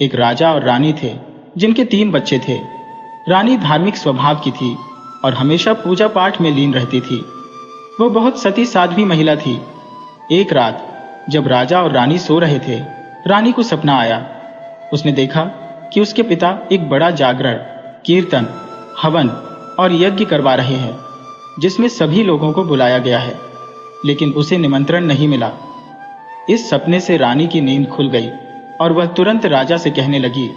एक राजा और रानी थे जिनके 3 बच्चे थे। रानी धार्मिक स्वभाव की थी और हमेशा पूजा पाठ में लीन रहती थी। वो बहुत सती साध्वी महिला थी। एक रात जब राजा और रानी सो रहे थे, रानी को सपना आया। उसने देखा कि उसके पिता एक बड़ा जागरण, कीर्तन, हवन और यज्ञ करवा रहे हैं, जिसमें सभी लोगों को बुलाया गया है, लेकिन उसे निमंत्रण नहीं मिला। इस सपने से रानी की नींद खुल गई और वह तुरंत राजा से कहने लगी,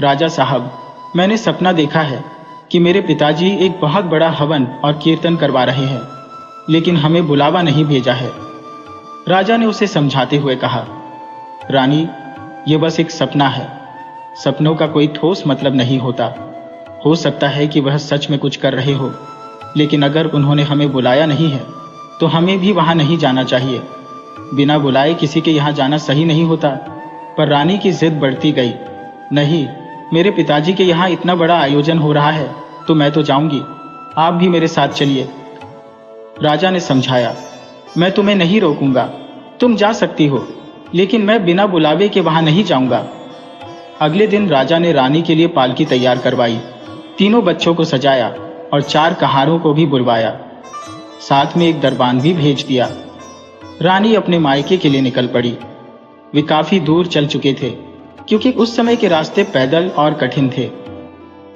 राजा साहब, मैंने सपना देखा है कि मेरे पिताजी एक बहुत बड़ा हवन और कीर्तन करवा रहे हैं, लेकिन हमें बुलावा नहीं भेजा है। राजा ने उसे समझाते हुए कहा, रानी, ये बस एक सपना है। सपनों का कोई ठोस मतलब नहीं होता। हो सकता है कि वह सच में कुछ कर रहे हो, लेकिन अगर उन्होंने हमें बुलाया नहीं है तो हमें भी वहां नहीं जाना चाहिए। बिना बुलाए किसी के यहाँ जाना सही नहीं होता। पर रानी की जिद बढ़ती गई। नहीं, मेरे पिताजी के यहाँ इतना बड़ा आयोजन हो रहा है तो मैं तो जाऊंगी, आप भी मेरे साथ चलिए। राजा ने समझाया, मैं तुम्हें नहीं रोकूंगा, तुम जा सकती हो, लेकिन मैं बिना बुलावे के वहां नहीं जाऊंगा। अगले दिन राजा ने रानी के लिए पालकी तैयार करवाई, तीनों बच्चों को सजाया और 4 कहारों को भी बुलवाया। साथ में एक दरबान भी भेज दिया। रानी अपने मायके के लिए निकल पड़ी। वे काफी दूर चल चुके थे, क्योंकि उस समय के रास्ते पैदल और कठिन थे।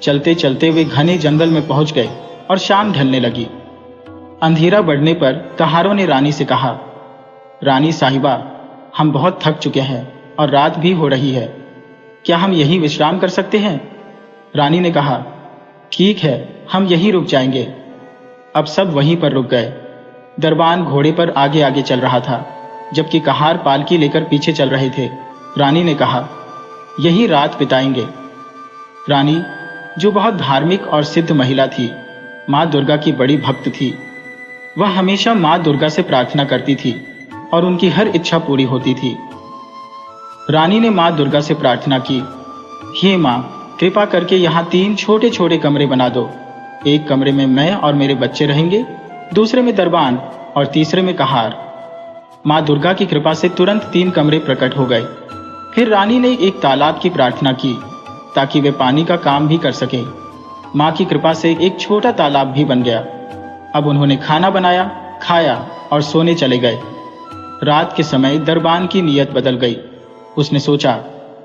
चलते चलते वे घने जंगल में पहुंच गए और शाम ढलने लगी। अंधेरा बढ़ने पर कहारों ने रानी से कहा, रानी साहिबा, हम बहुत थक चुके हैं और रात भी हो रही है, क्या हम यहीं विश्राम कर सकते हैं? रानी ने कहा, ठीक है, हम यहीं रुक जाएंगे। अब सब वहीं पर रुक गए। दरबान घोड़े पर आगे आगे चल रहा था, जबकि कहार पालकी लेकर पीछे चल रहे थे। रानी ने कहा, यही रात बिताएंगे। रानी, जो बहुत धार्मिक और सिद्ध महिला थी, माँ दुर्गा की बड़ी भक्त थी। वह हमेशा माँ दुर्गा से प्रार्थना करती थी और उनकी हर इच्छा पूरी होती थी। रानी ने माँ दुर्गा से प्रार्थना की, हे माँ, कृपा करके यहाँ 3 छोटे छोटे कमरे बना दो। एक कमरे में मैं और मेरे बच्चे रहेंगे, दूसरे में दरबान और तीसरे में कहार। माँ दुर्गा की कृपा से तुरंत 3 कमरे प्रकट हो गए। फिर रानी ने एक तालाब की प्रार्थना की ताकि वे पानी का काम भी कर सके। माँ की कृपा से एक छोटा तालाब भी बन गया। अब उन्होंने खाना बनाया, खाया और सोने चले गए। रात के समय दरबान की नीयत बदल गई। उसने सोचा,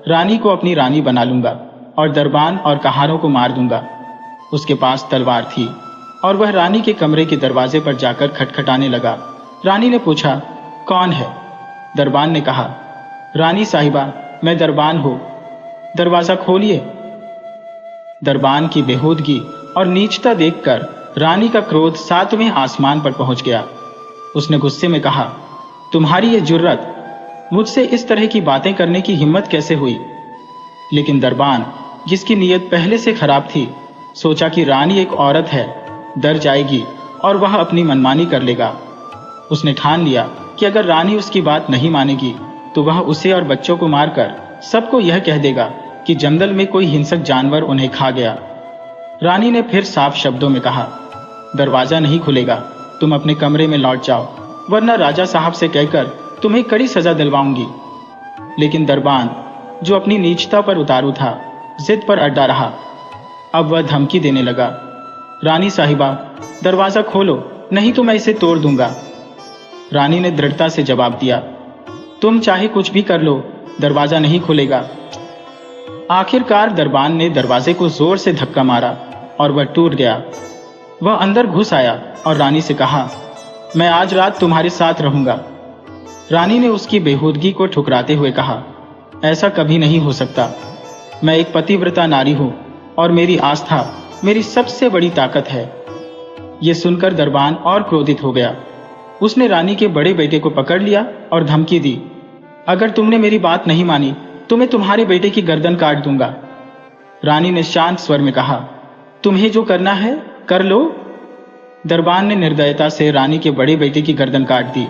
रानी को अपनी रानी बना लूंगा और दरबान और कहारों को मार दूंगा। उसके पास तलवार थी और वह रानी के कमरे के दरवाजे पर जाकर खटखटाने लगा। रानी ने पूछा, कौन है? दरबान ने कहा, रानी साहिबा, मैं दरबान हूं, दरवाजा खोलिए। दरबान की बेहूदगी और नीचता देखकर रानी का क्रोध 7वें आसमान पर पहुंच गया। उसने गुस्से में कहा, तुम्हारी ये जुर्रत, मुझसे इस तरह की बातें करने की हिम्मत कैसे हुई? लेकिन दरबान, जिसकी नीयत पहले से खराब थी, सोचा कि रानी एक औरत है, डर जाएगी और वह अपनी मनमानी कर लेगा। उसने ठान लिया कि अगर रानी उसकी बात नहीं मानेगी तो वह उसे और बच्चों को मारकर सबको यह कह देगा कि जंगल में कोई हिंसक जानवर उन्हें खा गया। रानी ने फिर साफ शब्दों में कहा, दरवाजा नहीं खुलेगा, तुम अपने कमरे में लौट जाओ, वरना राजा साहब से कहकर तुम्हें कड़ी सजा दिलवाऊंगी। लेकिन दरबान, जो अपनी नीचता पर उतारू था, जिद पर अड्डा रहा। अब वह धमकी देने लगा, रानी साहिबा, दरवाजा खोलो, नहीं तो मैं इसे तोड़ दूंगा। रानी ने दृढ़ता से जवाब दिया, तुम चाहे कुछ भी कर लो, दरवाजा नहीं खुलेगा। आखिरकार दरबान ने दरवाजे को जोर से धक्का मारा और वह टूट गया। वह अंदर घुस आया और रानी से कहा, मैं आज रात तुम्हारे साथ रहूंगा। रानी ने उसकी बेहूदगी को ठुकराते हुए कहा, ऐसा कभी नहीं हो सकता। मैं एक पतिव्रता नारी हूं और मेरी आस्था मेरी सबसे बड़ी ताकत है। यह सुनकर दरबान और क्रोधित हो गया। उसने रानी के बड़े बेटे को पकड़ लिया और धमकी दी, अगर तुमने मेरी बात नहीं मानी तो मैं तुम्हारे बेटे की गर्दन काट दूंगा। रानी ने शांत स्वर में कहा, तुम्हें जो करना है कर लो। दरबान ने निर्दयता से रानी के बड़े बेटे की गर्दन काट दी।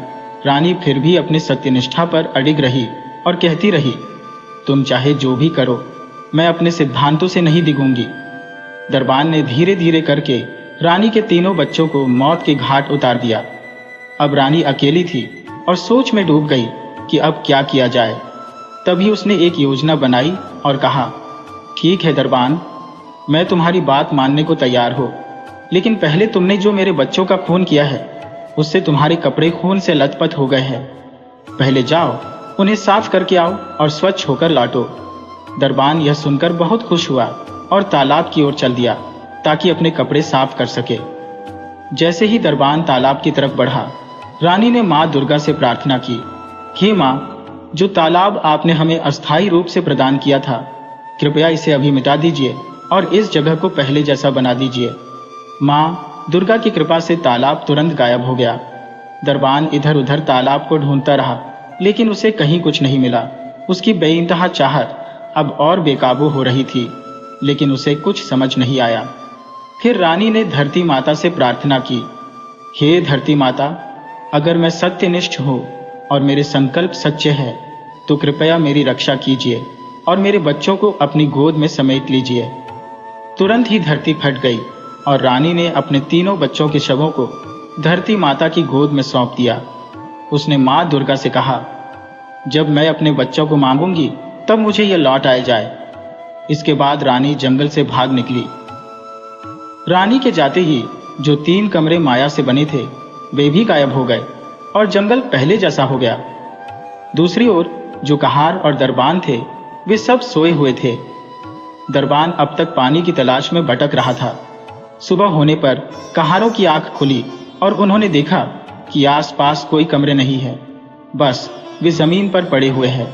रानी फिर भी अपने सत्यनिष्ठा पर अडिग रही और कहती रही, तुम चाहे जो भी करो, मैं अपने सिद्धांतों से नहीं डिगूंगी। दरबान ने धीरे धीरे करके रानी के तीनों बच्चों को मौत के घाट उतार दिया। अब रानी अकेली थी और सोच में डूब गई कि अब क्या किया जाए। तभी उसने एक योजना बनाई और कहा, ठीक है दरबान, मैं तुम्हारी बात मानने को तैयार हो, लेकिन पहले तुमने जो मेरे बच्चों का खून किया है उससे तुम्हारे कपड़े खून से लथपथ हो गए हैं। पहले जाओ, उन्हें साफ करके आओ और स्वच्छ होकर लौटो। दरबान यह सुनकर बहुत खुश हुआ और तालाब की ओर चल दिया ताकि अपने कपड़े साफ कर सके। जैसे ही दरबान तालाब की तरफ बढ़ा, रानी ने माँ दुर्गा से प्रार्थना की, हे माँ, जो तालाब आपने हमें अस्थायी रूप से प्रदान किया था, कृपया इसे अभी मिटा दीजिए और इस जगह को पहले जैसा बना दीजिए। माँ दुर्गा की कृपा से तालाब तुरंत गायब हो गया। दरबान इधर उधर तालाब को ढूंढता रहा, लेकिन उसे कहीं कुछ नहीं मिला। उसकी बेइंतहा चाहत अब और बेकाबू हो रही थी, लेकिन उसे कुछ समझ नहीं आया। फिर रानी ने धरती माता से प्रार्थना की, हे धरती माता, अगर मैं सत्यनिष्ठ हूँ और मेरे संकल्प सच्चे हैं तो कृपया मेरी रक्षा कीजिए और मेरे बच्चों को अपनी गोद में समेट लीजिए। तुरंत ही धरती फट गई और रानी ने अपने तीनों बच्चों के शवों को धरती माता की गोद में सौंप दिया। उसने माँ दुर्गा से कहा, जब मैं अपने बच्चों को मांगूंगी तब मुझे यह लौट आ जाए। इसके बाद रानी जंगल से भाग निकली। रानी के जाते ही जो 3 कमरे माया से बने थे वे भी गायब हो गए और जंगल पहले जैसा हो गया। दूसरी ओर जो कहार और दरबान थे वे सब सोए हुए थे। दरबान अब तक पानी की तलाश में भटक रहा था। सुबह होने पर कहारों की आंख खुली और उन्होंने देखा कि आसपास कोई कमरे नहीं है, बस वे जमीन पर पड़े हुए हैं।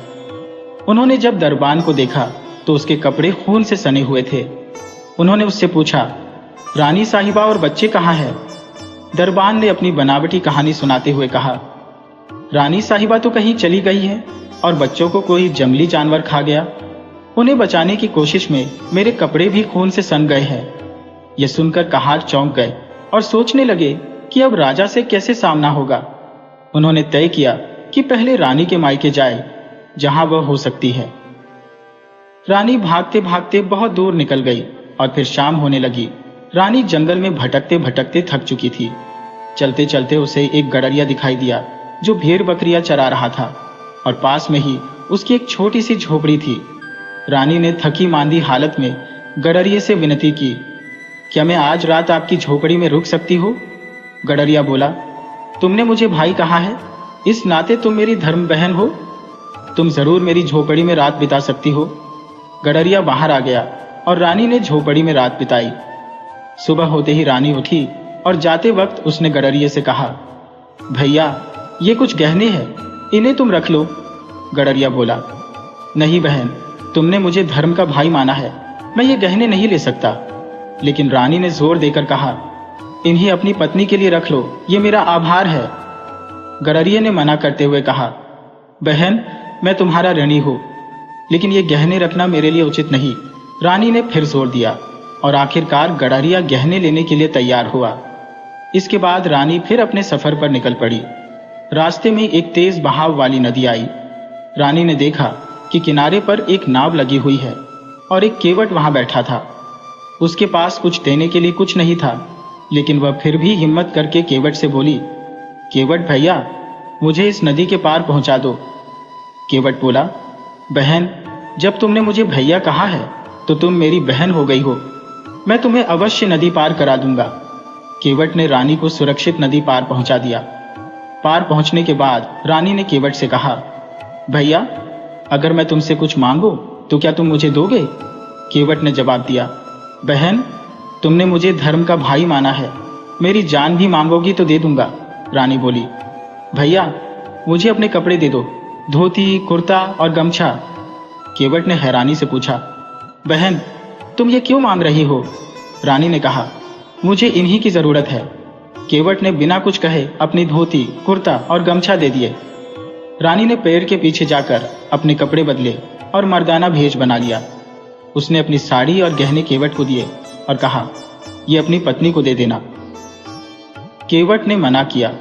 उन्होंने जब दरबान को देखा तो उसके कपड़े खून से सने हुए थे। उन्होंने उससे पूछा, रानी साहिबा और बच्चे कहाँ हैं? दरबान ने अपनी बनावटी कहानी सुनाते हुए कहा, रानी साहिबा तो कहीं चली गई है और बच्चों को कोई जंगली जानवर खा गया। उन्हें बचाने की कोशिश में मेरे कपड़े भी खून से सन गए हैं। यह सुनकर कहार चौंक गए और सोचने लगे कि अब राजा से कैसे सामना होगा। उन्होंने तय किया कि पहले रानी के मायके जाए, जहां वह हो सकती है। रानी भागते भागते बहुत दूर निकल गई और फिर शाम होने लगी। रानी जंगल में भटकते भटकते थक चुकी थी। चलते चलते उसे एक गडरिया दिखाई दिया जो भेड़ बकरियां चरा रहा था और पास में ही उसकी एक छोटी सी झोपड़ी थी। रानी ने थकी मांदी हालत में गडरिये से विनती की, क्या मैं आज रात आपकी झोपड़ी में रुक सकती हो? गडरिया बोला, तुमने मुझे भाई कहा है, इस नाते तुम मेरी धर्म बहन हो, तुम जरूर मेरी झोपड़ी में रात बिता सकती हो। गडरिया बाहर आ गया और रानी ने झोपड़ी में रात बिताई। सुबह होते ही रानी उठी और जाते वक्त उसने गडरिये से कहा, भैया, ये कुछ गहने हैं, इन्हें तुम रख लो। गडरिया बोला, नहीं बहन, तुमने मुझे धर्म का भाई माना है, मैं ये गहने नहीं ले सकता। लेकिन रानी ने जोर देकर कहा, इन्हें अपनी पत्नी के लिए रख लो, ये मेरा आभार है। गडरिये ने मना करते हुए कहा, बहन, मैं तुम्हारा ऋणी हूं, लेकिन ये गहने रखना मेरे लिए उचित नहीं। रानी ने फिर जोर दिया और आखिरकार गडरिया गहने लेने के लिए तैयार हुआ। इसके बाद रानी फिर अपने सफर पर निकल पड़ी। रास्ते में एक तेज बहाव वाली नदी आई। रानी ने देखा कि किनारे पर एक नाव लगी हुई है और एक केवट वहां बैठा था। उसके पास कुछ देने के लिए कुछ नहीं था, लेकिन वह फिर भी हिम्मत करके केवट से बोली, केवट भैया, मुझे इस नदी के पार पहुंचा दो। केवट बोला, बहन, जब तुमने मुझे भैया कहा है तो तुम मेरी बहन हो गई हो, मैं तुम्हें अवश्य नदी पार करा दूंगा। केवट ने रानी को सुरक्षित नदी पार पहुंचा दिया। पार पहुंचने के बाद रानी ने केवट से कहा, भैया, अगर मैं तुमसे कुछ मांगू तो क्या तुम मुझे दोगे? केवट ने जवाब दिया, बहन, तुमने मुझे धर्म का भाई माना है, मेरी जान भी मांगोगी तो दे दूंगा। रानी बोली, भैया, मुझे अपने कपड़े दे दो, धोती, कुर्ता और गमछा। केवट ने हैरानी से पूछा, बहन, तुम ये क्यों मांग रही हो? रानी ने कहा, मुझे इन्हीं की जरूरत है। केवट ने बिना कुछ कहे अपनी धोती, कुर्ता और गमछा दे दिए। रानी ने पेड़ के पीछे जाकर अपने कपड़े बदले और मर्दाना भेष बना लिया। उसने अपनी साड़ी और गहने केवट को दिए और कहा, ये अपनी पत्नी को दे देना। केवट ने मना किया,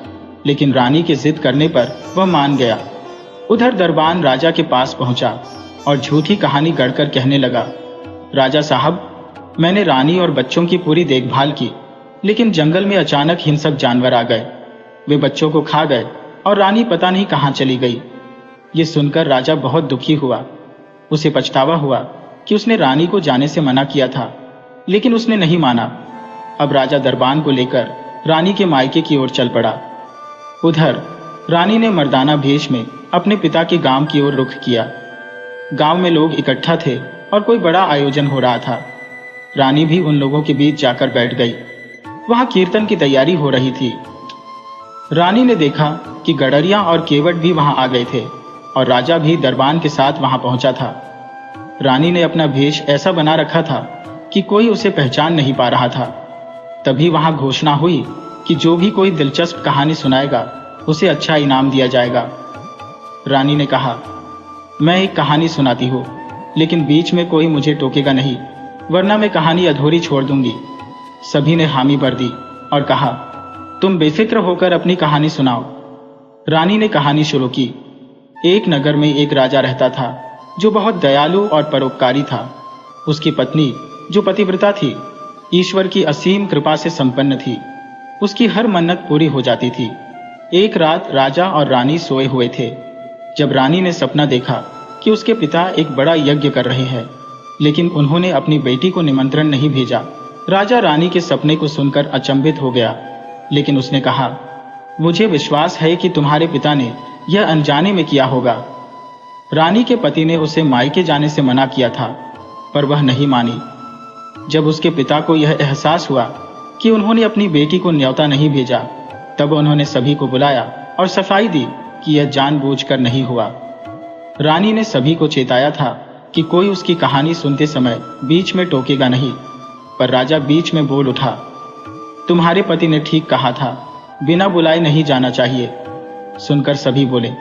लेकिन रानी के जिद करने पर वह मान गया। उधर दरबान राजा के पास पहुंचा और झूठी कहानी गढ़कर कहने लगा, राजा साहब, मैंने रानी और बच्चों की पूरी देखभाल की, लेकिन जंगल में अचानक हिंसक जानवर आ गए। वे बच्चों को खा गए और रानी पता नहीं कहां चली गई। ये सुनकर राजा बहुत दुखी हुआ। उसे पछतावा हुआ कि उसने रानी को जाने से मना किया था, लेकिन उसने नहीं माना। अब राजा दरबान को लेकर रानी के मायके की ओर चल पड़ा। उधर रानी ने मर्दाना भेष में अपने पिता के गांव की ओर रुख किया। गांव में लोग इकट्ठा थे और कोई बड़ा आयोजन हो रहा था। रानी भी उन लोगों के बीच जाकर बैठ गई। वहां कीर्तन की तैयारी हो रही थी। रानी ने देखा कि गडरिया और केवट भी वहां आ गए थे और राजा भी दरबान के साथ वहां पहुंचा था। रानी ने अपना भेष ऐसा बना रखा था कि कोई उसे पहचान नहीं पा रहा था। तभी वहां घोषणा हुई कि जो भी कोई दिलचस्प कहानी सुनाएगा उसे अच्छा इनाम दिया जाएगा। रानी ने कहा, मैं एक कहानी सुनाती हूँ, लेकिन बीच में कोई मुझे टोकेगा नहीं, वरना मैं कहानी अधूरी छोड़ दूंगी। सभी ने हामी भर दी और कहा, तुम बेफिक्र होकर अपनी कहानी सुनाओ। रानी ने कहानी शुरू की। एक नगर में एक राजा रहता था जो बहुत दयालु और परोपकारी था। उसकी पत्नी जो पतिव्रता थी, ईश्वर की असीम कृपा से संपन्न थी। उसकी हर मन्नत पूरी हो जाती थी। एक रात राजा और रानी सोए हुए थे जब रानी ने सपना देखा कि उसके पिता एक बड़ा यज्ञ कर रहे हैं, लेकिन उन्होंने अपनी बेटी को निमंत्रण नहीं भेजा। राजा रानी के सपने को सुनकर अचंभित हो गया, लेकिन उसने कहा, मुझे विश्वास है कि तुम्हारे पिता ने यह अनजाने में किया होगा। रानी के पति ने उसे मायके जाने से मना किया था, पर वह नहीं मानी। जब उसके पिता को यह एहसास हुआ कि उन्होंने अपनी बेटी को न्योता नहीं भेजा, तब उन्होंने सभी को बुलाया और सफाई दी कि यह जानबूझकर नहीं हुआ। रानी ने सभी को चेताया था कि कोई उसकी कहानी सुनते समय बीच में टोकेगा नहीं, पर राजा बीच में बोल उठा, तुम्हारे पति ने ठीक कहा था, बिना बुलाए नहीं जाना चाहिए। सुनकर सभी बोले,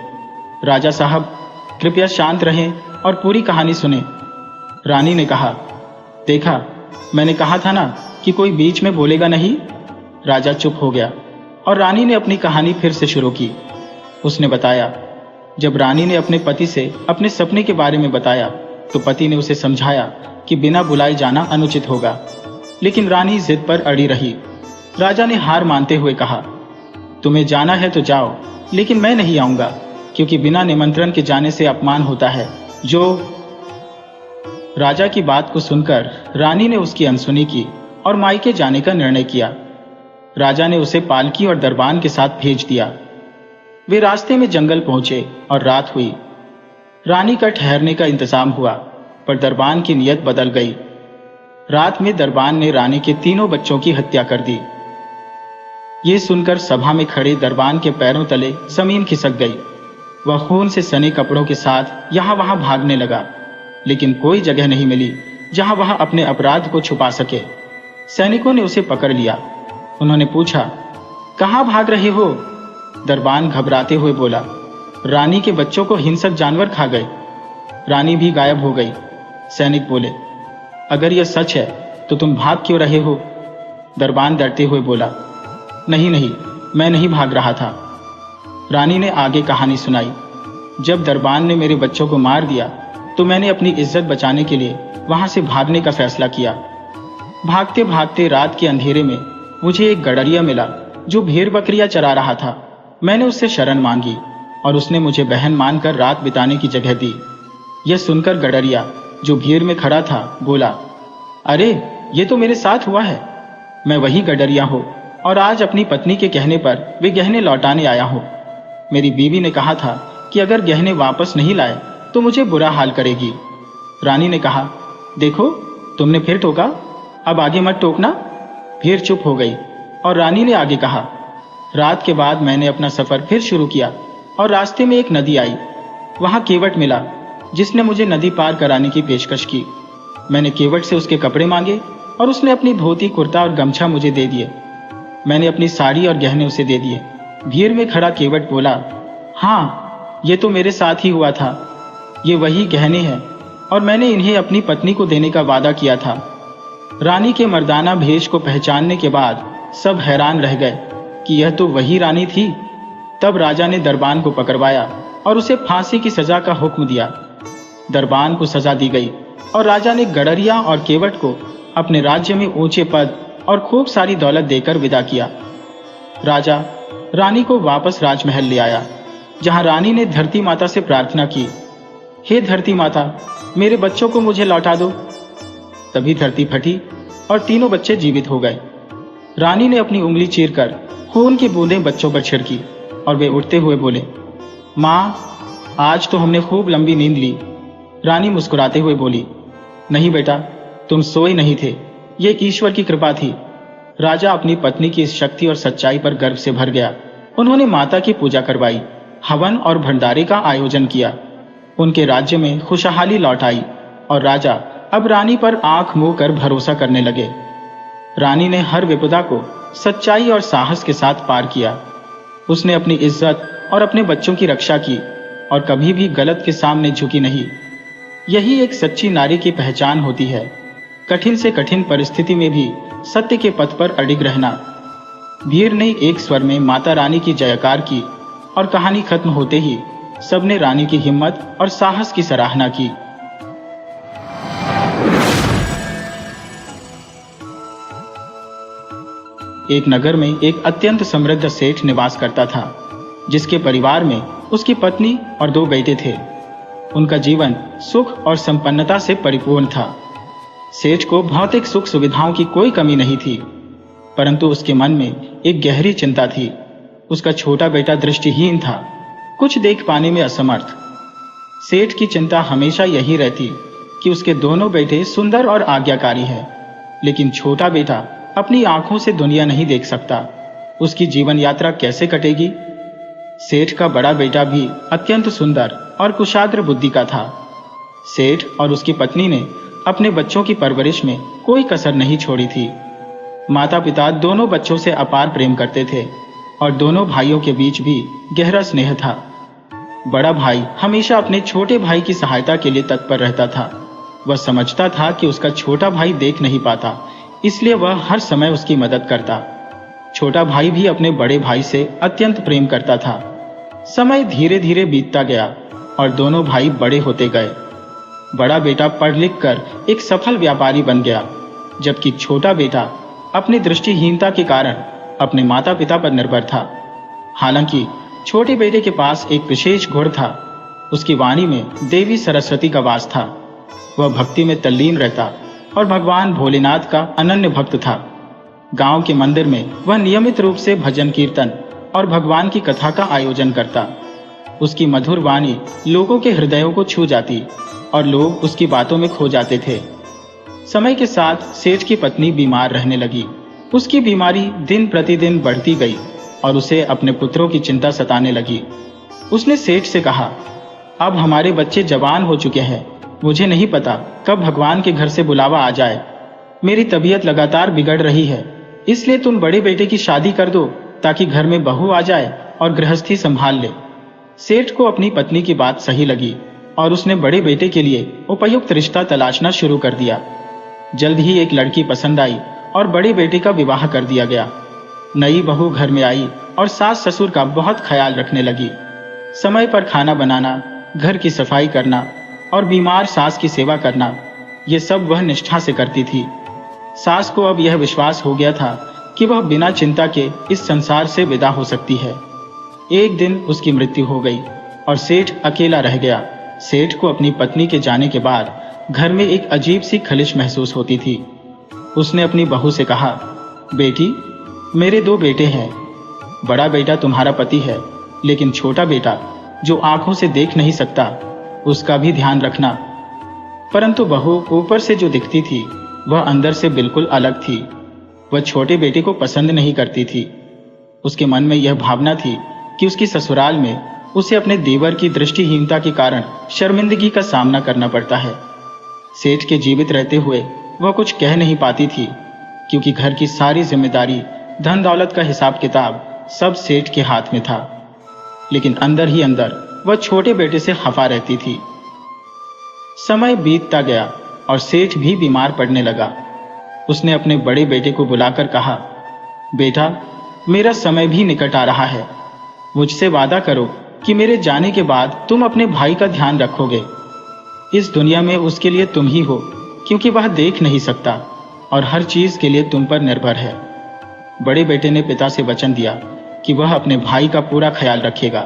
राजा साहब कृपया शांत रहें और पूरी कहानी सुने। रानी ने कहा, देखा, मैंने कहा था ना कि कोई बीच में बोलेगा नहीं। राजा चुप हो गया और रानी ने अपनी कहानी फिर से शुरू की। उसने बताया, जब रानी ने अपने पति से अपने सपने के बारे में बताया तो पति ने उसे समझाया कि बिना बुलाए जाना अनुचित होगा, लेकिन रानी जिद पर अड़ी रही। राजा ने हार मानते हुए कहा, तुम्हें जाना है तो जाओ, लेकिन मैं नहीं आऊंगा, क्योंकि बिना निमंत्रण के जाने से अपमान होता है। राजा की बात को सुनकर रानी ने उसकी अनसुनी की और मायके जाने का निर्णय किया। राजा ने उसे पालकी और दरबान के साथ भेज दिया। वे रास्ते में जंगल पहुंचे और रात हुई। रानी का ठहरने का इंतजाम हुआ, पर दरबान की नीयत बदल गई। रात में दरबान ने रानी के तीनों बच्चों की हत्या कर दी। ये सुनकर सभा में खड़े दरबान के पैरों तले जमीन खिसक गई। वह खून से सने कपड़ों के साथ यहां वहां भागने लगा, लेकिन कोई जगह नहीं मिली जहां वह अपने अपराध को छुपा सके। सैनिकों ने उसे पकड़ लिया। उन्होंने पूछा, कहां भाग रहे हो? दरबान घबराते हुए बोला, रानी के बच्चों को हिंसक जानवर खा गए। रानी भी गायब हो गई। सैनिक बोले, अगर यह सच है तो तुम भाग क्यों रहे हो? दरबान डरते हुए बोला, नहीं नहीं, मैं नहीं भाग रहा था। रानी ने आगे कहानी सुनाई। जब दरबान ने मेरे बच्चों को मार दिया तो मैंने अपनी इज्जत बचाने के लिए वहां से भागने का फैसला किया। भागते भागते रात के अंधेरे में मुझे एक गडरिया मिला जो भेड़ बकरियां चरा रहा था। मैंने उससे शरण मांगी और उसने मुझे बहन मानकर रात बिताने की जगह दी। यह सुनकर गडरिया जो भीड़ में खड़ा था बोला, अरे ये तो मेरे साथ हुआ है। मैं वही गडरिया हूँ और आज अपनी पत्नी के कहने पर वे गहने लौटाने आया हूँ। मेरी बीवी ने कहा था कि अगर गहने वापस नहीं लाए तो मुझे बुरा हाल करेगी। रानी ने कहा, देखो तुमने फिर टोका, अब आगे मत टोकना। भीड़ चुप हो गई और रानी ने आगे कहा, रात के बाद मैंने अपना सफर फिर शुरू किया और रास्ते में एक नदी आई। वहां केवट मिला जिसने मुझे नदी पार कराने की पेशकश की। मैंने केवट से उसके कपड़े मांगे और उसने अपनी धोती, कुर्ता और गमछा मुझे दे दिए। मैंने अपनी साड़ी और गहने उसे दे दिए। भीड़ में खड़ा केवट बोला, हाँ ये तो मेरे साथ ही हुआ था। ये वही गहने हैं और मैंने इन्हें अपनी पत्नी को देने का वादा किया था। रानी के मर्दाना भेष को पहचानने के बाद सब हैरान रह गए कि यह तो वही रानी थी। तब राजा ने दरबान को पकड़वाया और उसे फांसी की सजा का हुक्म दिया। दरबान को सजा दी गई और राजा ने गडरिया और केवट को अपने राज्य में ऊंचे पद और खूब सारी दौलत देकर विदा किया। राजा रानी को वापस राजमहल ले आया। जहां रानी ने धरती माता से प्रार्थना की, हे धरती माता, मेरे बच्चों को मुझे लौटा दो। तभी धरती फटी और तीनों बच्चे जीवित हो गए। रानी ने अपनी उंगली चीरकर खून की बूंदें बच्चों पर छिड़की और वे उठते हुए बोले, माँ, आज तो हमने खूब लंबी नींद ली। रानी मुस्कुराते हुए बोली, नहीं बेटा, तुम सोए नहीं थे, ये ईश्वर की कृपा थी। राजा अपनी पत्नी की इस शक्ति और सच्चाई पर गर्व से भर गया। उन्होंने माता की पूजा करवाई, हवन और भंडारे का आयोजन किया। उनके राज्य में खुशहाली लौट आई और राजा अब रानी पर आंख मूंद कर भरोसा करने लगे। रानी ने हर विपदा को सच्चाई और साहस के साथ पार किया। उसने अपनी इज्जत और अपने बच्चों की रक्षा की और कभी भी गलत के सामने झुकी नहीं। यही एक सच्ची नारी की पहचान होती है, कठिन से कठिन परिस्थिति में भी सत्य के पथ पर अडिग रहना। भीड़ ने एक स्वर में माता रानी की जयकार की और कहानी खत्म होते ही सबने रानी की हिम्मत और साहस की सराहना की। एक नगर में एक अत्यंत समृद्ध सेठ निवास करता था, जिसके परिवार में उसकी पत्नी और 2 बेटे थे। उनका जीवन सुख और संपन्नता से परिपूर्ण था। सेठ को भौतिक सुख सुविधाओं की कोई कमी नहीं थी, परंतु उसके मन में एक गहरी चिंता थी। उसका छोटा बेटा दृष्टिहीन था, कुछ देख पाने में असमर्थ। सेठ की चिंता हमेशा यही रहती कि उसके दोनों बेटे सुंदर और आज्ञाकारी हैं, लेकिन छोटा बेटा अपनी आंखों से दुनिया नहीं देख सकता। उसकी जीवन यात्रा कैसे कटेगी? सेठ का बड़ा बेटा भी अत्यंत सुंदर और कुशाग्र बुद्धि का था। सेठ और उसकी पत्नी ने अपने बच्चों की परवरिश में कोई कसर नहीं छोड़ी थी। माता पिता दोनों बच्चों से अपार प्रेम करते थे और दोनों भाइयों के बीच भी गहरा स्नेह था। बड़ा भाई हमेशा अपने छोटे भाई की सहायता के लिए तत्पर रहता था। वह समझता था कि उसका छोटा भाई देख नहीं पाता, इसलिए वह हर समय उसकी मदद करता। छोटा भाई भी अपने बड़े भाई से अत्यंत प्रेम करता था। समय धीरे धीरे बीतता गया और दोनों भाई बड़े होते गए। बड़ा बेटा पढ़ लिख कर एक सफल व्यापारी बन गया, जबकि छोटा बेटा अपनी दृष्टिहीनता के कारण अपने माता पिता पर निर्भर था। हालांकि छोटे बेटे के पास एक विशेष गुण था, उसकी वाणी में देवी सरस्वती का वास था। वह भक्ति में तल्लीन रहता और भगवान भोलेनाथ का अनन्य भक्त था। गांव के मंदिर में वह नियमित रूप से भजन कीर्तन और भगवान की कथा का आयोजन करता। उसकी मधुर वाणी लोगों के हृदयों को छू जाती और लोग उसकी बातों में खो जाते थे। समय के साथ सेठ की पत्नी बीमार रहने लगी। उसकी बीमारी दिन प्रतिदिन बढ़ती गई और उसे अपने पुत्रों की चिंता सताने लगी। उसने सेठ से कहा, अब हमारे बच्चे जवान हो चुके हैं, मुझे नहीं पता कब भगवान के घर से बुलावा आ जाए। मेरी तबीयत लगातार बिगड़ रही है, इसलिए तुम बड़े बेटे की शादी कर दो ताकि घर में बहू आ जाए और गृहस्थी संभाल ले। सेठ को अपनी पत्नी की बात सही लगी और उसने बड़े बेटे के लिए उपयुक्त रिश्ता तलाशना शुरू कर दिया। जल्द ही एक लड़की पसंद आई और बड़े बेटे का विवाह कर दिया गया। नई बहू घर में आई और सास ससुर का बहुत ख्याल रखने लगी। समय पर खाना बनाना, घर की सफाई करना और बीमार सास की सेवा करना, ये सब वह निष्ठा से करती थी। सास को अब यह विश्वास हो गया था कि वह बिना चिंता के इस संसार से विदा हो सकती है। एक दिन उसकी मृत्यु हो गई और सेठ अकेला रह गया। सेठ को अपनी पत्नी के जाने के बाद घर में एक अजीब सी खलिश महसूस होती थी। उसने अपनी बहू से कहा, बेटी, मेरे 2 बेटे हैं। बड़ा बेटा तुम्हारा पति है, लेकिन छोटा बेटा जो आंखों से देख नहीं सकता, उसका भी ध्यान रखना। परंतु बहू ऊपर से जो दिखती थी वह अंदर से बिल्कुल अलग थी। वह छोटे बेटे को पसंद नहीं करती थी। उसके मन में यह भावना थी कि उसकी ससुराल में उसे अपने देवर की दृष्टिहीनता के कारण शर्मिंदगी का सामना करना पड़ता है। सेठ के जीवित रहते हुए वह कुछ कह नहीं पाती थी, क्योंकि घर की सारी जिम्मेदारी, धन दौलत का हिसाब किताब सब सेठ के हाथ में था। लेकिन अंदर ही अंदर वह छोटे बेटे से खफा रहती थी। समय बीतता गया और सेठ भी बीमार पड़ने लगा। उसने अपने बड़े बेटे को बुलाकर कहा, बेटा, मेरा समय भी निकट आ रहा है। मुझसे वादा करो कि मेरे जाने के बाद तुम अपने भाई का ध्यान रखोगे। इस दुनिया में उसके लिए तुम ही हो, क्योंकि वह देख नहीं सकता और हर चीज के लिए तुम पर निर्भर है। बड़े बेटे ने पिता से वचन दिया कि वह अपने भाई का पूरा ख्याल रखेगा।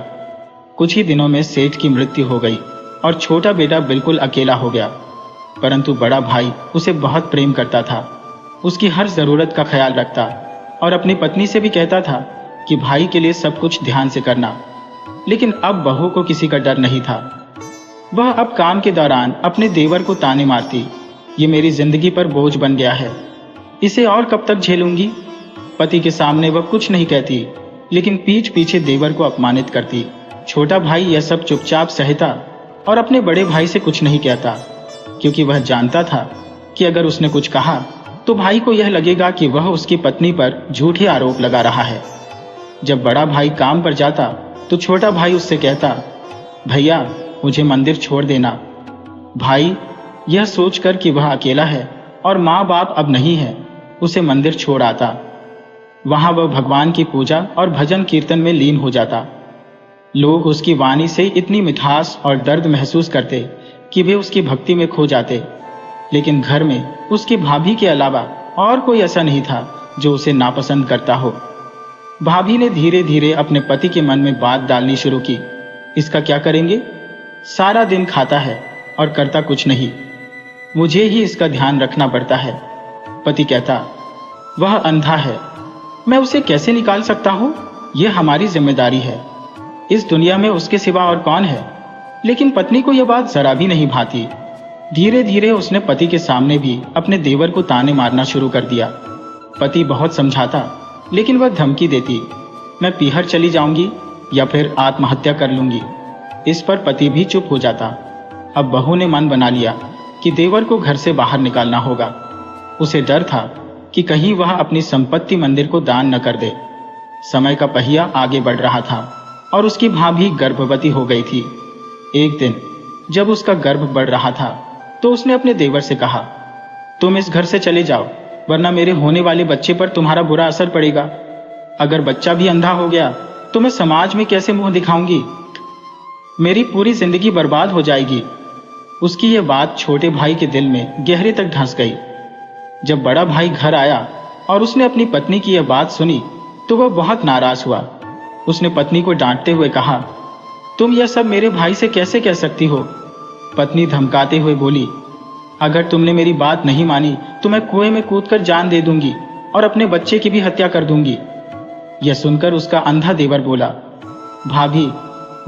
कुछ ही दिनों में सेठ की मृत्यु हो गई और छोटा बेटा बिल्कुल अकेला हो गया। परंतु बड़ा भाई उसे बहुत प्रेम करता था, उसकी हर जरूरत का ख्याल रखता और अपनी पत्नी से भी कहता था कि भाई के लिए सब कुछ ध्यान से करना। लेकिन अब बहू को किसी का डर नहीं था। वह अब काम के दौरान अपने देवर को ताने मारती, ये मेरी जिंदगी पर बोझ बन गया है, इसे और कब तक झेलूंगी। पति के सामने वह कुछ नहीं कहती, लेकिन पीठ पीछे देवर को अपमानित करती। छोटा भाई यह सब चुपचाप सहता और अपने बड़े भाई से कुछ नहीं कहता, क्योंकि वह जानता था कि अगर उसने कुछ कहा तो भाई को यह लगेगा कि वह उसकी पत्नी पर झूठे आरोप लगा रहा है। जब बड़ा भाई काम पर जाता तो छोटा भाई उससे कहता, भैया मुझे मंदिर छोड़ देना। भाई यह सोचकर कि वह अकेला है और माँ बाप अब नहीं है, उसे मंदिर छोड़ आता। वहां वह भगवान की पूजा और भजन कीर्तन में लीन हो जाता। लोग उसकी वाणी से इतनी मिठास और दर्द महसूस करते कि वे उसकी भक्ति में खो जाते। लेकिन घर में उसकी भाभी के अलावा और कोई ऐसा नहीं था जो उसे नापसंद करता हो। भाभी ने धीरे धीरे अपने पति के मन में बात डालनी शुरू की, इसका क्या करेंगे, सारा दिन खाता है और करता कुछ नहीं, मुझे ही इसका ध्यान रखना पड़ता है। पति कहता, वह अंधा है, मैं उसे कैसे निकाल सकता हूं, यह हमारी जिम्मेदारी है, इस दुनिया में उसके सिवा और कौन है। लेकिन पत्नी को यह बात जरा भी नहीं भाती। धीरे धीरे उसने पति के सामने भी अपने देवर को ताने मारना शुरू कर दिया। पति बहुत समझाता, लेकिन वह धमकी देती, मैं पीहर चली जाऊंगी या फिर आत्महत्या कर लूंगी। इस पर पति भी चुप हो जाता। अब बहू ने मन बना लिया कि देवर को घर से बाहर निकालना होगा। उसे डर था कि कहीं वह अपनी संपत्ति मंदिर को दान न कर दे। समय का पहिया आगे बढ़ रहा था और उसकी भाभी गर्भवती हो गई थी। एक दिन जब उसका गर्भ बढ़ रहा था तो उसने अपने देवर से कहा, तुम इस घर से चले जाओ, वरना मेरे होने वाले बच्चे पर तुम्हारा बुरा असर पड़ेगा। अगर बच्चा भी अंधा हो गया तो मैं समाज में कैसे मुंह दिखाऊंगी, मेरी पूरी जिंदगी बर्बाद हो जाएगी। उसकी यह बात छोटे भाई के दिल में गहरे तक धंस गई। जब बड़ा भाई घर आया और उसने अपनी पत्नी की यह बात सुनी तो वह बहुत नाराज हुआ। उसने पत्नी को डांटते हुए कहा, तुम यह सब मेरे भाई से कैसे कह सकती हो। पत्नी धमकाते हुए बोली, अगर तुमने मेरी बात नहीं मानी तो मैं कुएं में कूदकर जान दे दूंगी और अपने बच्चे की भी हत्या कर दूंगी। यह सुनकर उसका अंधा देवर बोला, भाभी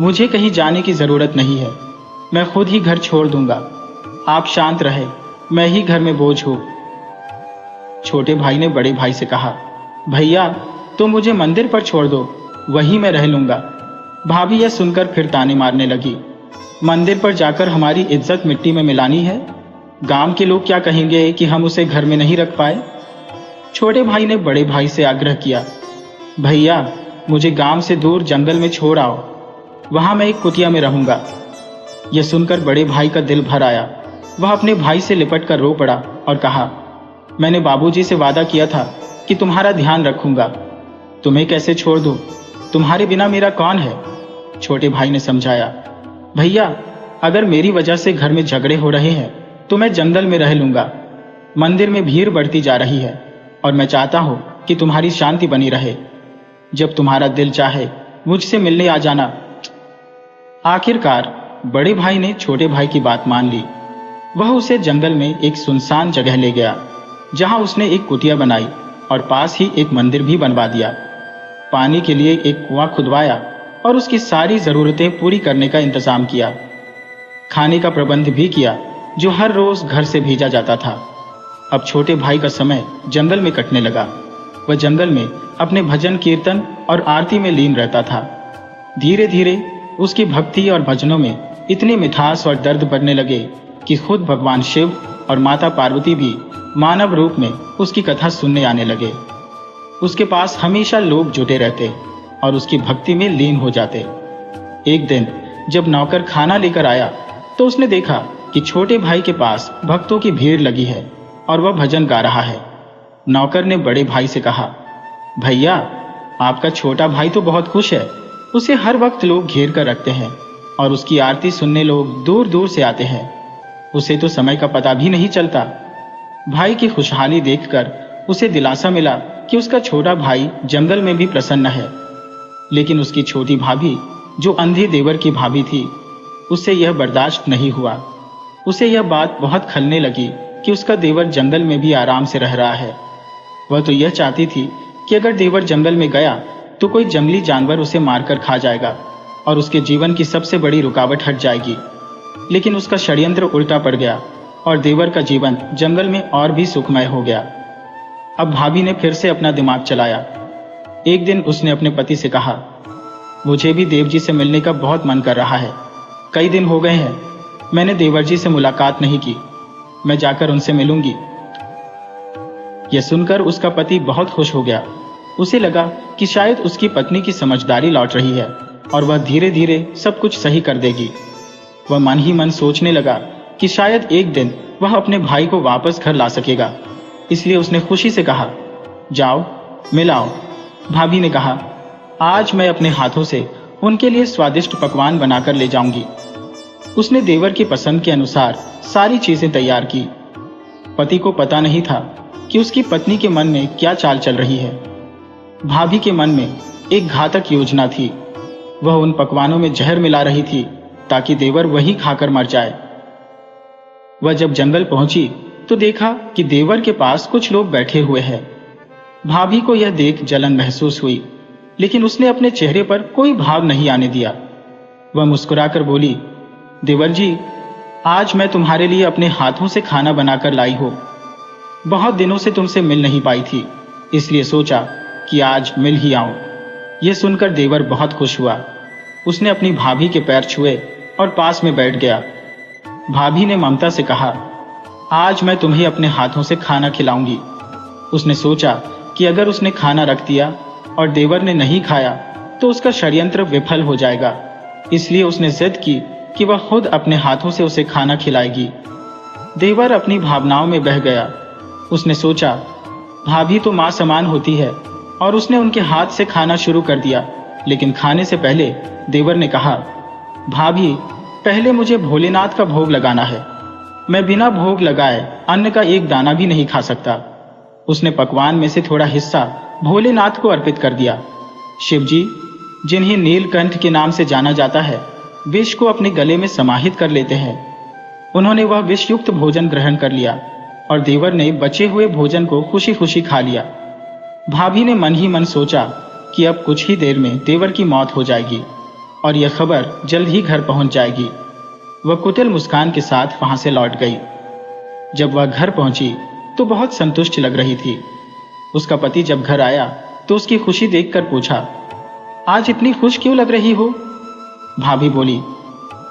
मुझे कहीं जाने की जरूरत नहीं है, मैं खुद ही घर छोड़ दूंगा, आप शांत रहे, मैं ही घर में बोझ हूं। छोटे भाई ने बड़े भाई से कहा, भैया तुम मुझे मंदिर पर छोड़ दो, वहीं मैं रह लूंगा। भाभी यह सुनकर फिर ताने मारने लगी, मंदिर पर जाकर हमारी इज्जत मिट्टी में मिलानी है, गांव के लोग क्या कहेंगे कि हम उसे घर में नहीं रख पाए। छोटे भाई ने बड़े भाई से आग्रह किया, भैया मुझे गांव से दूर जंगल में छोड़ आओ, वहां मैं एक कुटिया में रहूंगा। यह सुनकर बड़े भाई का दिल भर आया। वह अपने भाई से लिपट कर रो पड़ा और कहा, मैंने बाबूजी से वादा किया था कि तुम्हारा ध्यान रखूंगा, तुम्हें कैसे छोड़ दूं, तुम्हारे बिना मेरा कौन है। छोटे भाई ने समझाया, भैया अगर मेरी वजह से घर में झगड़े हो रहे हैं तो मैं जंगल में रह लूंगा। मंदिर में भीड़ बढ़ती जा रही है और मैं चाहता हूं कि तुम्हारी शांति बनी रहे। जब तुम्हारा दिल चाहे मुझसे मिलने आ जाना। आखिरकार बड़े भाई ने छोटे भाई की बात मान ली। वह उसे जंगल में एक सुनसान जगह ले गया, जहां उसने एक कुटिया बनाई और पास ही एक मंदिर भी बनवा दिया। पानी के लिए एक कुआं खुदवाया और उसकी सारी जरूरतें पूरी करने का इंतजाम किया। खाने का प्रबंध भी किया, जो हर रोज घर से भेजा जाता था। अब छोटे भाई का समय जंगल में कटने लगा। वह जंगल में अपने भजन कीर्तन और आरती में लीन रहता था। धीरे धीरे उसकी भक्ति और भजनों में इतनी मिठास और दर्द बढ़ने लगे कि खुद भगवान शिव और माता पार्वती भी मानव रूप में उसकी कथा सुनने आने लगे। उसके पास हमेशा लोग जुटे रहते और उसकी भक्ति में लीन हो जाते। एक दिन जब नौकर खाना लेकर आया तो उसने देखा कि छोटे भाई के पास भक्तों की भीड़ लगी है और वह भजन गा रहा है। नौकर ने बड़े भाई से कहा, भैया आपका छोटा भाई तो बहुत खुश है, उसे हर वक्त लोग घेर कर रखते हैं और उसकी आरती सुनने लोग दूर दूर से आते हैं, उसे तो समय का पता भी नहीं चलता। भाई की खुशहाली देखकर उसे दिलासा मिला कि उसका छोटा भाई जंगल में भी प्रसन्न है। लेकिन उसकी छोटी भाभी जो अंधी देवर की भाभी थी, उससे यह बर्दाश्त नहीं हुआ। उसे यह बात बहुत खलने लगी कि उसका देवर जंगल में भी आराम से रह रहा है। वह तो यह चाहती थी कि अगर देवर जंगल में गया तो कोई जंगली जानवर उसे मारकर खा जाएगा और उसके जीवन की सबसे बड़ी रुकावट हट जाएगी। लेकिन उसका षड्यंत्र उल्टा पड़ गया और देवर का जीवन जंगल में और भी सुखमय हो गया। अब भाभी ने फिर से अपना दिमाग चलाया। एक दिन उसने अपने पति से कहा, मुझे भी देव जी से मिलने का बहुत मन कर रहा है। कई दिन हो गए हैं मैंने देवर जी से मुलाकात नहीं की। मैं जाकर उनसे मिलूंगी। यह सुनकर उसका पति बहुत खुश हो गया। उसे लगा कि शायद उसकी पत्नी की समझदारी लौट रही है और वह धीरे धीरे सब कुछ सही कर देगी। वह मन ही मन सोचने लगा कि शायद एक दिन वह अपने भाई को वापस घर ला सकेगा। इसलिए उसने खुशी से कहा, जाओ मिलाओ। भाभी ने कहा, आज मैं अपने हाथों से उनके लिए स्वादिष्ट पकवान बनाकर ले जाऊंगी। उसने देवर की पसंद के अनुसार सारी चीजें तैयार की। पति को पता नहीं था कि उसकी पत्नी के मन में क्या चाल चल रही है। भाभी के मन में एक घातक योजना थी। वह उन पकवानों में जहर मिला रही थी ताकि देवर वही खाकर मर जाए। वह जब जंगल पहुंची तो देखा कि देवर के पास कुछ लोग बैठे हुए हैं। भाभी को यह देख जलन महसूस हुई, लेकिन उसने अपने चेहरे पर कोई भाव नहीं आने दिया। वह मुस्कुराकर बोली, देवर जी, आज मैं तुम्हारे लिए अपने हाथों से खाना बनाकर लाई हूं। बहुत दिनों से तुमसे मिल नहीं पाई थी, इसलिए सोचा कि आज मिल ही आऊं। यह सुनकर देवर बहुत खुश हुआ। उसने अपनी भाभी के पैर छुए और पास में बैठ गया। भाभी ने ममता से कहा, आज मैं तुम्हें अपने हाथों से खाना खिलाऊंगी। उसने सोचा कि अगर उसने खाना रख दिया और देवर ने नहीं खाया तो उसका षड्यंत्र विफल हो जाएगा। इसलिए उसने जिद की कि वह खुद अपने हाथों से उसे खाना खिलाएगी। देवर अपनी भावनाओं में बह गया। उसने सोचा, भाभी तो मां समान होती है, और उसने उनके हाथ से खाना शुरू कर दिया। लेकिन खाने से पहले देवर ने कहा, भाभी, पहले मुझे भोलेनाथ का भोग लगाना है। मैं बिना भोग लगाए अन्न का एक दाना भी नहीं खा सकता। उसने पकवान में से थोड़ा हिस्सा भोलेनाथ को अर्पित कर दिया। शिवजी, जिन्हें नीलकंठ के नाम से जाना जाता है, विष को अपने गले में समाहित कर लेते हैं। उन्होंने वह विषयुक्त भोजन ग्रहण कर लिया और देवर ने बचे हुए भोजन को खुशी खुशी खा लिया। भाभी ने मन ही मन सोचा कि अब कुछ ही देर में देवर की मौत हो जाएगी और यह खबर जल्द ही घर पहुंच जाएगी। वह कुटिल मुस्कान के साथ वहां से लौट गई। जब वह घर पहुंची तो बहुत संतुष्ट लग रही थी। उसका पति जब घर आया तो उसकी खुशी देखकर पूछा, आज इतनी खुश क्यों लग रही हो? भाभी बोली,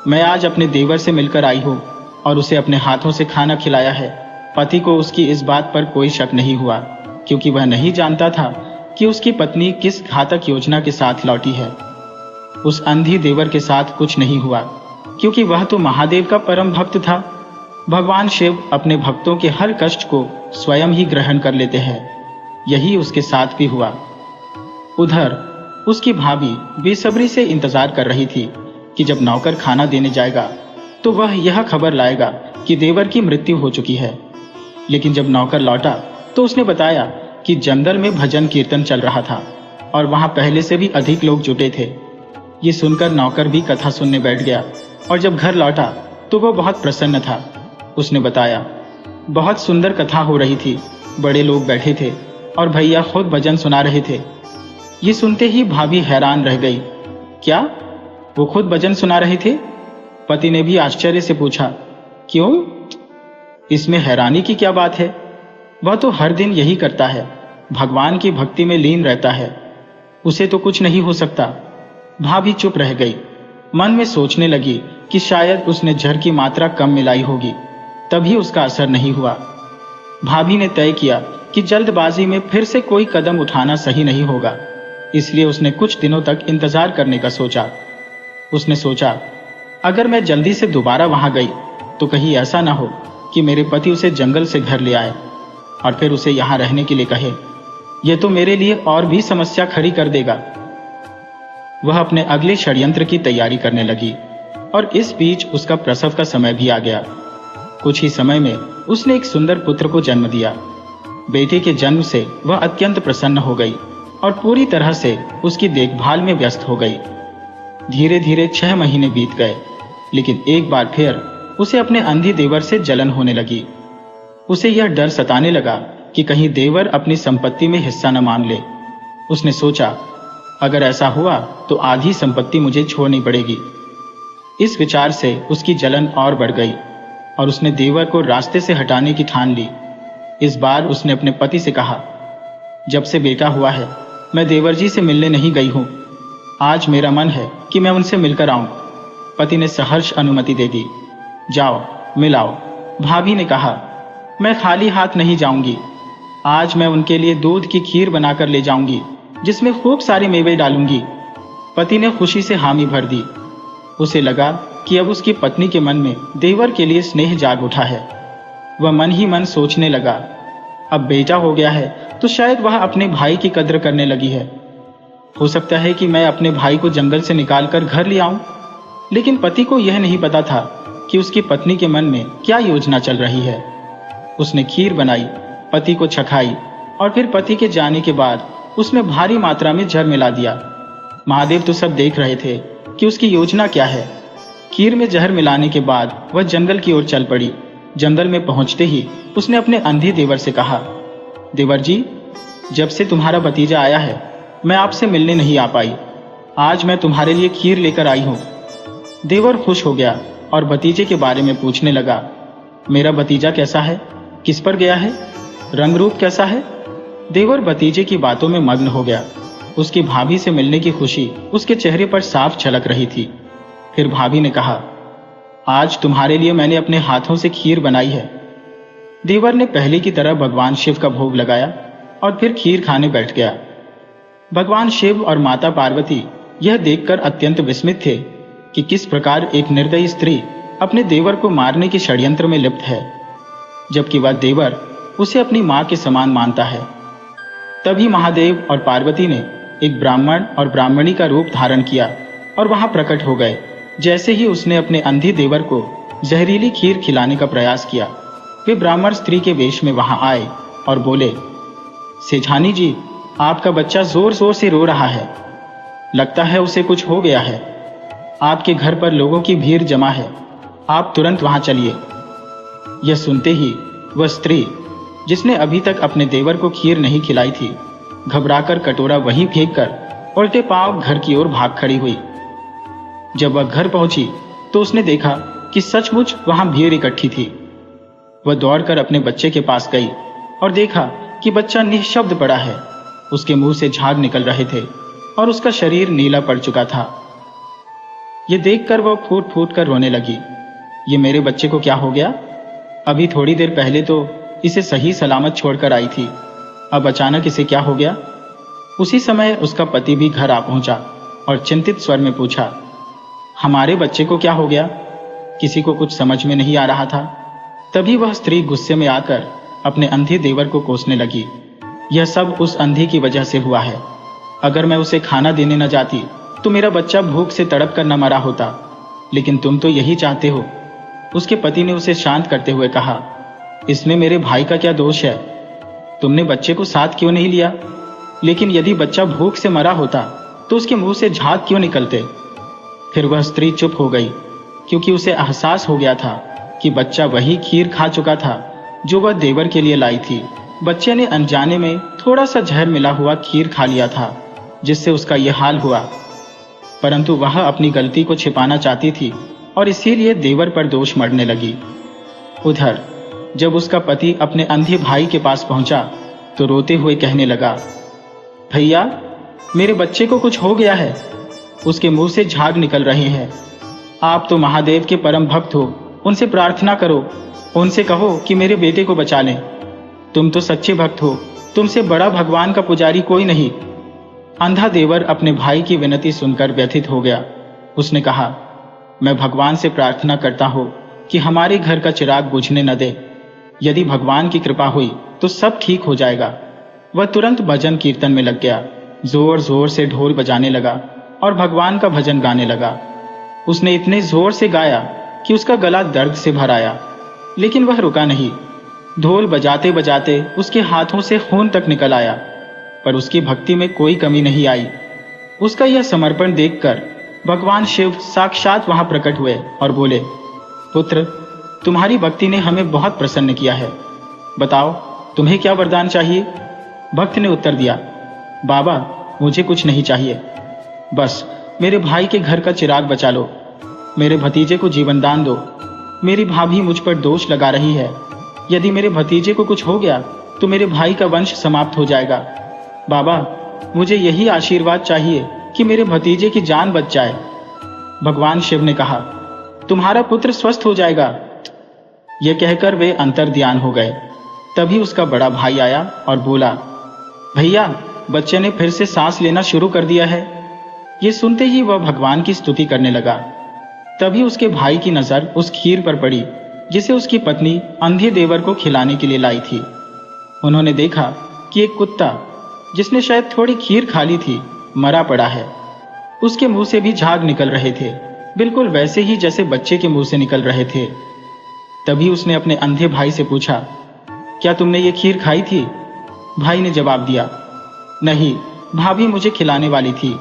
मैं आज अपने देवर से मिलकर आई हूं और उसे अपने हाथों से खाना खिलाया है। पति को उसकी इस बात पर कोई शक नहीं हुआ, क्योंकि वह नहीं जानता था कि उसकी पत्नी किस घातक योजना के साथ लौटी है। उस अंधी देवर के साथ कुछ नहीं हुआ, क्योंकि वह तो महादेव का परम भक्त था। भगवान शिव अपने भक्तों के हर कष्ट को स्वयं ही ग्रहण कर लेते हैं। यही उसके साथ भी हुआ। उधर उसकी भाभी बेसब्री से इंतजार कर रही थी कि जब नौकर खाना देने जाएगा तो वह यह खबर लाएगा कि देवर की मृत्यु हो चुकी है। लेकिन जब नौकर लौटा तो उसने बताया कि जंगल में भजन कीर्तन चल रहा था और वहां पहले से भी अधिक लोग जुटे थे। ये सुनकर नौकर भी कथा सुनने बैठ गया और जब घर लौटा तो वह बहुत प्रसन्न था। उसने बताया, बहुत सुंदर कथा हो रही थी, बड़े लोग बैठे थे और भैया खुद भजन सुना रहे थे। ये सुनते ही भाभी हैरान रह गई। क्या, वो खुद भजन सुना रहे थे? पति ने भी आश्चर्य से पूछा, क्यों? इसमें हैरानी की क्या बात है? वह तो हर दिन यही करता है, भगवान की भक्ति में लीन रहता है, उसे तो कुछ नहीं हो सकता। भाभी चुप रह गई। मन में सोचने लगी कि शायद उसने जहर की मात्रा कम मिलाई होगी, तभी उसका असर नहीं हुआ। भाभी ने तय किया कि जल्दबाजी में फिर से कोई कदम उठाना सही नहीं होगा, इसलिए उसने कुछ दिनों तक इंतजार करने का सोचा। उसने सोचा, अगर मैं जल्दी से दोबारा वहां गई तो कहीं ऐसा ना हो कि मेरे पति उसे जंगल से घर ले आए और फिर उसे यहां रहने के लिए कहे। यह तो मेरे लिए और भी समस्या खड़ी कर देगा। वह अपने अगले षड्यंत्र की तैयारी करने लगी और इस बीच उसका प्रसव का समय भी आ गया। कुछ ही समय में उसने एक सुंदर पुत्र को जन्म दिया। बेटे के जन्म से वह अत्यंत प्रसन्न हो गई और पूरी तरह से उसकी देखभाल में व्यस्त हो गई। धीरे धीरे 6 महीने बीत गए, लेकिन एक बार फिर उसे अपने अंधी देवर से जलन होने लगी। उसे यह डर सताने लगा कि कहीं देवर अपनी संपत्ति में हिस्सा न मान ले। उसने सोचा, अगर ऐसा हुआ तो आधी संपत्ति मुझे छोड़नी पड़ेगी। इस विचार से उसकी जलन और बढ़ गई और उसने देवर को रास्ते से हटाने की ठान ली। इस बार उसने अपने पति से कहा, जब से बेटा हुआ है मैं देवर जी से मिलने नहीं गई हूं। आज मेरा मन है कि मैं उनसे मिलकर आऊं। पति ने सहर्ष अनुमति दे दी। जाओ, मिल आओ। भाभी ने कहा, मैं खाली हाथ नहीं जाऊंगी। आज मैं उनके लिए दूध की खीर बनाकर ले जाऊंगी, जिसमें खूब सारे मेवे डालूंगी। पति ने खुशी से हामी भर दी। उसे लगा कि अब उसकी पत्नी के मन में देवर के लिए स्नेह जाग उठा है। वह मन ही मन सोचने लगा, अब बेटा हो गया है तो शायद वह अपने भाई की कद्र करने लगी है। हो सकता है कि मैं अपने भाई को जंगल से निकालकर घर ले आऊं। लेकिन पति को यह नहीं पता था कि उसकी पत्नी के मन में क्या योजना चल रही है। उसने खीर बनाई, पति को चखाई और फिर पति के जाने के बाद उसमें भारी मात्रा में जहर मिला दिया। महादेव तो सब देख रहे थे कि उसकी योजना क्या है। खीर में जहर मिलाने के बाद वह जंगल की ओर चल पड़ी। जंगल में पहुंचते ही उसने अपने अंधे देवर से कहा, देवर जी, जब से तुम्हारा भतीजा आया है मैं आपसे मिलने नहीं आ पाई। आज मैं तुम्हारे लिए खीर लेकर आई हूं। देवर खुश हो गया और भतीजे के बारे में पूछने लगा, मेरा भतीजा कैसा है, किस पर गया है, रंग रूप कैसा है। देवर भतीजे की बातों में मग्न हो गया। उसकी भाभी से मिलने की खुशी उसके चेहरे पर साफ झलक रही थी। फिर भाभी ने कहा, आज तुम्हारे लिए मैंने अपने हाथों से खीर बनाई है। देवर ने पहले की तरह भगवान शिव का भोग लगाया और फिर खीर खाने बैठ गया। भगवान शिव और माता पार्वती यह देखकर अत्यंत विस्मित थे कि किस प्रकार एक निर्दयी स्त्री अपने देवर को मारने के षड्यंत्र में लिप्त है, जबकि वह देवर उसे अपनी मां के समान मानता है। तभी महादेव और पार्वती ने एक ब्राह्मण और ब्राह्मणी का रूप धारण किया और वहां प्रकट हो गए। जैसे ही उसने अपने अंधे देवर को जहरीली खीर खिलाने का प्रयास किया, वे ब्राह्मण स्त्री के वेश में वहां आए और बोले, सेठानी जी, आपका बच्चा जोर जोर से रो रहा है। लगता है उसे कुछ हो गया है। आपके घर पर लोगों की भीड़ जमा है, आप तुरंत वहां चलिए। यह सुनते ही वह स्त्री, जिसने अभी तक अपने देवर को खीर नहीं खिलाई थी, घबराकर कटोरा वहीं फेंककर उल्टे पांव घर की ओर भाग खड़ी हुई। जब वह घर पहुंची तो उसने देखा कि सचमुच वहां भीड़ इकट्ठी थी। वह दौड़कर अपने बच्चे के पास गई और देखा कि बच्चा निःशब्द पड़ा है। उसके मुंह से झाग निकल रहे थे और उसका शरीर नीला पड़ चुका था। यह देखकर वह फूट फूट कर रोने लगी। ये मेरे बच्चे को क्या हो गया? अभी थोड़ी देर पहले तो इसे सही सलामत छोड़कर आई थी, अब अचानक इसे क्या हो गया? उसी समय उसका पति भी घर आ पहुंचा और चिंतित स्वर में पूछा, हमारे बच्चे को क्या हो गया? किसी को कुछ समझ में नहीं आ रहा था। तभी वह स्त्री गुस्से में आकर अपने अंधे देवर को कोसने लगी। यह सब उस अंधी की वजह से हुआ है। अगर मैं उसे खाना देने न जाती तो मेरा बच्चा भूख से तड़प कर न मरा होता, लेकिन तुम तो यही चाहते हो। उसके पति ने उसे शांत करते हुए कहा, इसमें मेरे भाई का क्या दोष है? तुमने बच्चे को साथ क्यों नहीं लिया? लेकिन यदि बच्चा भूख से मरा होता तो उसके मुंह से झाग क्यों निकलते? फिर वह स्त्री चुप हो गई, क्योंकि उसे एहसास हो गया था कि बच्चा वही खीर खा चुका था जो वह देवर के लिए लाई थी। बच्चे ने अनजाने में थोड़ा सा जहर मिला हुआ खीर खा लिया था, जिससे उसका यह हाल हुआ। परंतु वह अपनी गलती को छिपाना चाहती थी और इसीलिए देवर पर दोष मढ़ने लगी। उधर जब उसका पति अपने अंधे भाई के पास पहुंचा तो रोते हुए कहने लगा, भैया, मेरे बच्चे को कुछ हो गया है। उसके मुंह से झाग निकल रहे हैं। आप तो महादेव के परम भक्त हो, उनसे प्रार्थना करो, उनसे कहो कि मेरे बेटे को बचा लें। तुम तो सच्चे भक्त हो, तुमसे बड़ा भगवान का पुजारी कोई नहीं। अंधा देवर अपने भाई की विनती सुनकर व्यथित हो गया। उसने कहा, मैं भगवान से प्रार्थना करता हूं कि हमारे घर का चिराग बुझने न दे। यदि भगवान की कृपा हुई तो सब ठीक हो जाएगा। वह तुरंत भजन कीर्तन में लग गया। जोर जोर से ढोल बजाने लगा और भगवान का भजन गाने लगा। उसने इतने जोर से गाया कि उसका गला दर्द से भर आया, लेकिन वह रुका नहीं। ढोल बजाते बजाते उसके हाथों से खून तक निकल आया, पर उसकी भक्ति में कोई कमी नहीं आई। उसका यह समर्पण देखकर भगवान शिव साक्षात वहां प्रकट हुए और बोले, पुत्र, तुम्हारी भक्ति ने हमें बहुत प्रसन्न किया है। बताओ, तुम्हें क्या वरदान चाहिए? भक्त ने उत्तर दिया, बाबा, मुझे कुछ नहीं चाहिए, बस मेरे भाई के घर का चिराग बचा लो। मेरे भतीजे को जीवन दान दो। मेरी भाभी मुझ पर दोष लगा रही है। यदि मेरे भतीजे को कुछ हो गया तो मेरे भाई का वंश समाप्त हो जाएगा। बाबा, मुझे यही आशीर्वाद चाहिए कि मेरे भतीजे की जान बच जाए। भगवान शिव ने कहा, तुम्हारा पुत्र स्वस्थ हो जाएगा। यह कहकर वे अंतर्ध्यान हो गए। तभी उसका बड़ा भाई आया और बोला, भैया, बच्चे ने फिर से सांस लेना शुरू कर दिया है। ये सुनते ही वह भगवान की स्तुति करने लगा। तभी उसके भाई की नजर उस खीर पर पड़ी जिसे उसकी पत्नी अंधे देवर को खिलाने के लिए लाई थी। उन्होंने देखा कि एक कुत्ता, जिसने शायद थोड़ी खीर खा ली थी, मरा पड़ा है। उसके मुंह से भी झाग निकल रहे थे, बिल्कुल वैसे ही जैसे बच्चे के मुंह से निकल रहे थे। तभी उसने अपने अंधे भाई से पूछा, क्या तुमने ये खीर खाई थी? भाई ने जवाब दिया, नहीं, भाभी मुझे खिलाने वाली थी,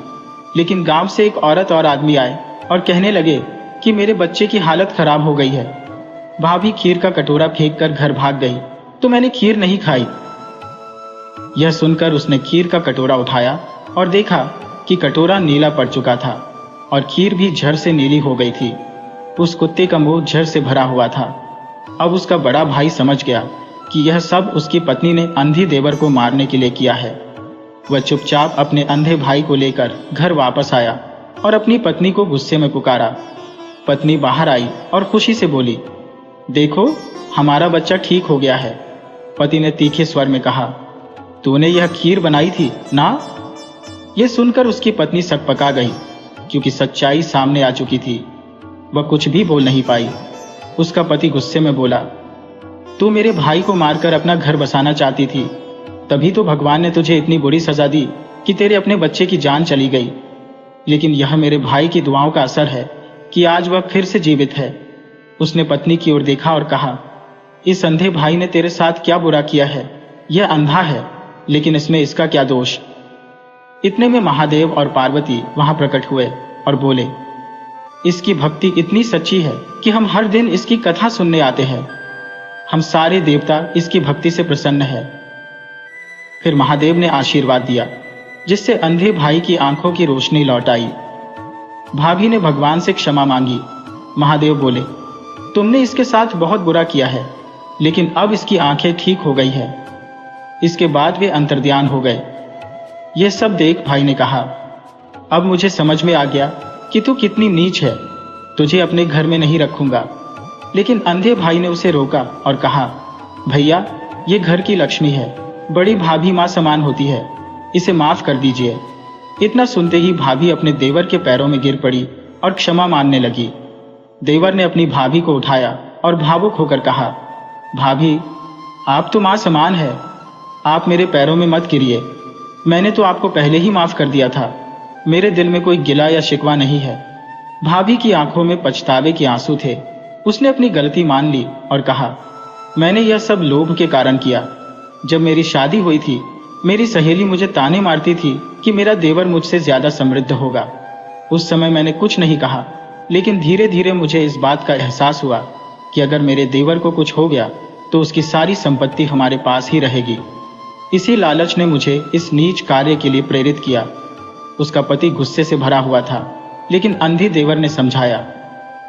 लेकिन गांव से एक औरत और आदमी आए और कहने लगे कि मेरे बच्चे की हालत खराब हो गई है। भाभी खीर का कटोरा फेंककर घर भाग गई, तो मैंने खीर नहीं खाई। यह सुनकर उसने खीर का कटोरा उठाया और देखा कि कटोरा नीला पड़ चुका था और खीर भी झर से नीली हो गई थी। उस कुत्ते का मुंह झर से भरा हुआ था। अब उसका बड़ा भाई समझ गया कि यह सब उसकी पत्नी ने अंधी देवर को मारने के लिए किया है। वह चुपचाप अपने अंधे भाई को लेकर घर वापस आया और अपनी पत्नी को गुस्से में पुकारा। पत्नी बाहर आई और खुशी से बोली, देखो, हमारा बच्चा ठीक हो गया है। पति ने तीखे स्वर में कहा, तूने यह खीर बनाई थी ना? यह सुनकर उसकी पत्नी सकपका गई, क्योंकि सच्चाई सामने आ चुकी थी। वह कुछ भी बोल नहीं पाई। उसका पति गुस्से में बोला, तू मेरे भाई को मारकर अपना घर बसाना चाहती थी, तभी तो भगवान ने तुझे इतनी बुरी सजा दी कि तेरे अपने बच्चे की जान चली गई। लेकिन यह मेरे भाई की दुआओं का असर है कि आज वह फिर से जीवित है। उसने पत्नी की ओर देखा और कहा, इस अंधे भाई ने तेरे साथ क्या बुरा किया है? यह अंधा है, लेकिन इसमें इसका क्या दोष? इतने में महादेव और पार्वती वहां प्रकट हुए और बोले, इसकी भक्ति इतनी सच्ची है कि हम हर दिन इसकी कथा सुनने आते हैं। हम सारे देवता इसकी भक्ति से प्रसन्न है। फिर महादेव ने आशीर्वाद दिया, जिससे अंधे भाई की आंखों की रोशनी लौट आई। भाभी ने भगवान से क्षमा मांगी। महादेव बोले, तुमने इसके साथ बहुत बुरा किया है, लेकिन अब इसकी आंखें ठीक हो गई है। इसके बाद वे अंतर्ध्यान हो गए। यह सब देख भाई ने कहा, अब मुझे समझ में आ गया कि तू कितनी नीच है। तुझे अपने घर में नहीं रखूंगा। लेकिन अंधे भाई ने उसे रोका और कहा, भैया, ये घर की लक्ष्मी है, बड़ी भाभी माँ समान होती है, इसे माफ कर दीजिए। इतना सुनते ही भाभी अपने देवर के पैरों में गिर पड़ी और क्षमा मांगने लगी। देवर ने अपनी भाभी को उठाया और भावुक होकर कहा, भाभी, आप तो माँ समान है, आप मेरे पैरों में मत गिरिए। मैंने तो आपको पहले ही माफ कर दिया था। मेरे दिल में कोई गिला या शिकवा नहीं है। भाभी की आंखों में पछतावे के आंसू थे। उसने अपनी गलती मान ली और कहा, मैंने यह सब लोभ के कारण किया। जब मेरी शादी हुई थी, मेरी सहेली मुझे ताने मारती थी कि मेरा देवर मुझसे ज्यादा समृद्ध होगा। उस समय मैंने कुछ नहीं कहा, लेकिन धीरे धीरे मुझे इस बात का एहसास हुआ कि अगर मेरे देवर को कुछ हो गया तो उसकी सारी संपत्ति हमारे पास ही रहेगी। इसी लालच ने मुझे इस नीच कार्य के लिए प्रेरित किया। उसका पति गुस्से से भरा हुआ था, लेकिन अंधे देवर ने समझाया,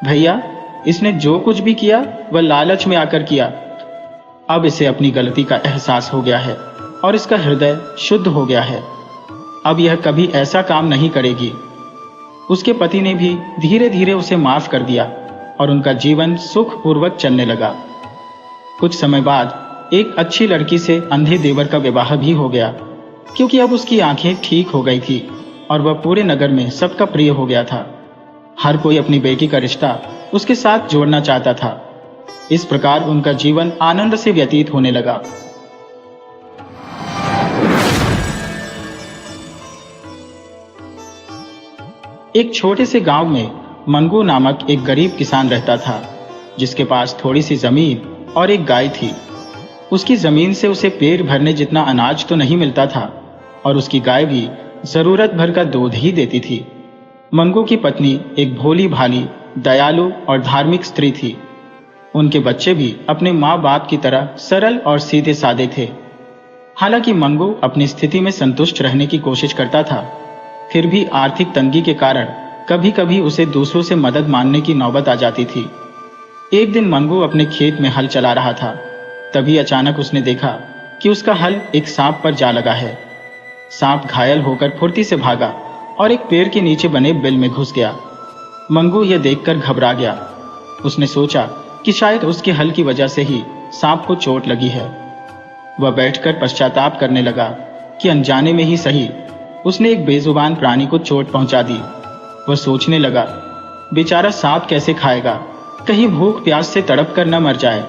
भैया, इसने जो कुछ भी किया वह लालच में आकर किया। अब इसे अपनी गलती का एहसास हो गया है और इसका हृदय शुद्ध हो गया है। अब यह कभी ऐसा काम नहीं करेगी। उसके पति ने भी धीरे धीरे उसे माफ कर दिया और उनका जीवन सुखपूर्वक चलने लगा। कुछ समय बाद एक अच्छी लड़की से अंधे देवर का विवाह भी हो गया, क्योंकि अब उसकी आंखें ठीक हो गई थी और वह पूरे नगर में सबका प्रिय हो गया था। हर कोई अपनी बेटी का रिश्ता उसके साथ जोड़ना चाहता था। इस प्रकार उनका जीवन आनंद से व्यतीत होने लगा। एक छोटे से गांव में मंगू नामक एक गरीब किसान रहता था, जिसके पास थोड़ी सी जमीन और एक गाय थी। उसकी जमीन से उसे पेट भरने जितना अनाज तो नहीं मिलता था और उसकी गाय भी जरूरत भर का दूध ही देती थी। मंगू की पत्नी एक भोली भाली, दयालु और धार्मिक स्त्री थी। उनके बच्चे भी अपने माँ बाप की तरह सरल और सीधे सादे थे। हालांकि मंगू अपनी स्थिति में संतुष्ट रहने की कोशिश करता था, फिर भी आर्थिक तंगी के कारण कभी कभी उसे दूसरों से मदद मांगने की नौबत आ जाती थी। एक दिन मंगू अपने खेत में हल चला रहा था, तभी अचानक उसने देखा कि उसका हल एक सांप पर जा लगा है। सांप घायल होकर फुर्ती से भागा और एक पेड़ के नीचे बने बिल में घुस गया। मंगू यह देखकर घबरा गया। उसने सोचा कि शायद उसके हल की वजह से ही सांप को चोट लगी है। वह बैठकर पश्चाताप करने लगा कि अनजाने में ही सही उसने एक बेजुबान प्राणी को चोट पहुंचा दी। वह सोचने लगा, बेचारा सांप कैसे खाएगा, कहीं भूख प्यास से तड़प कर न मर जाए।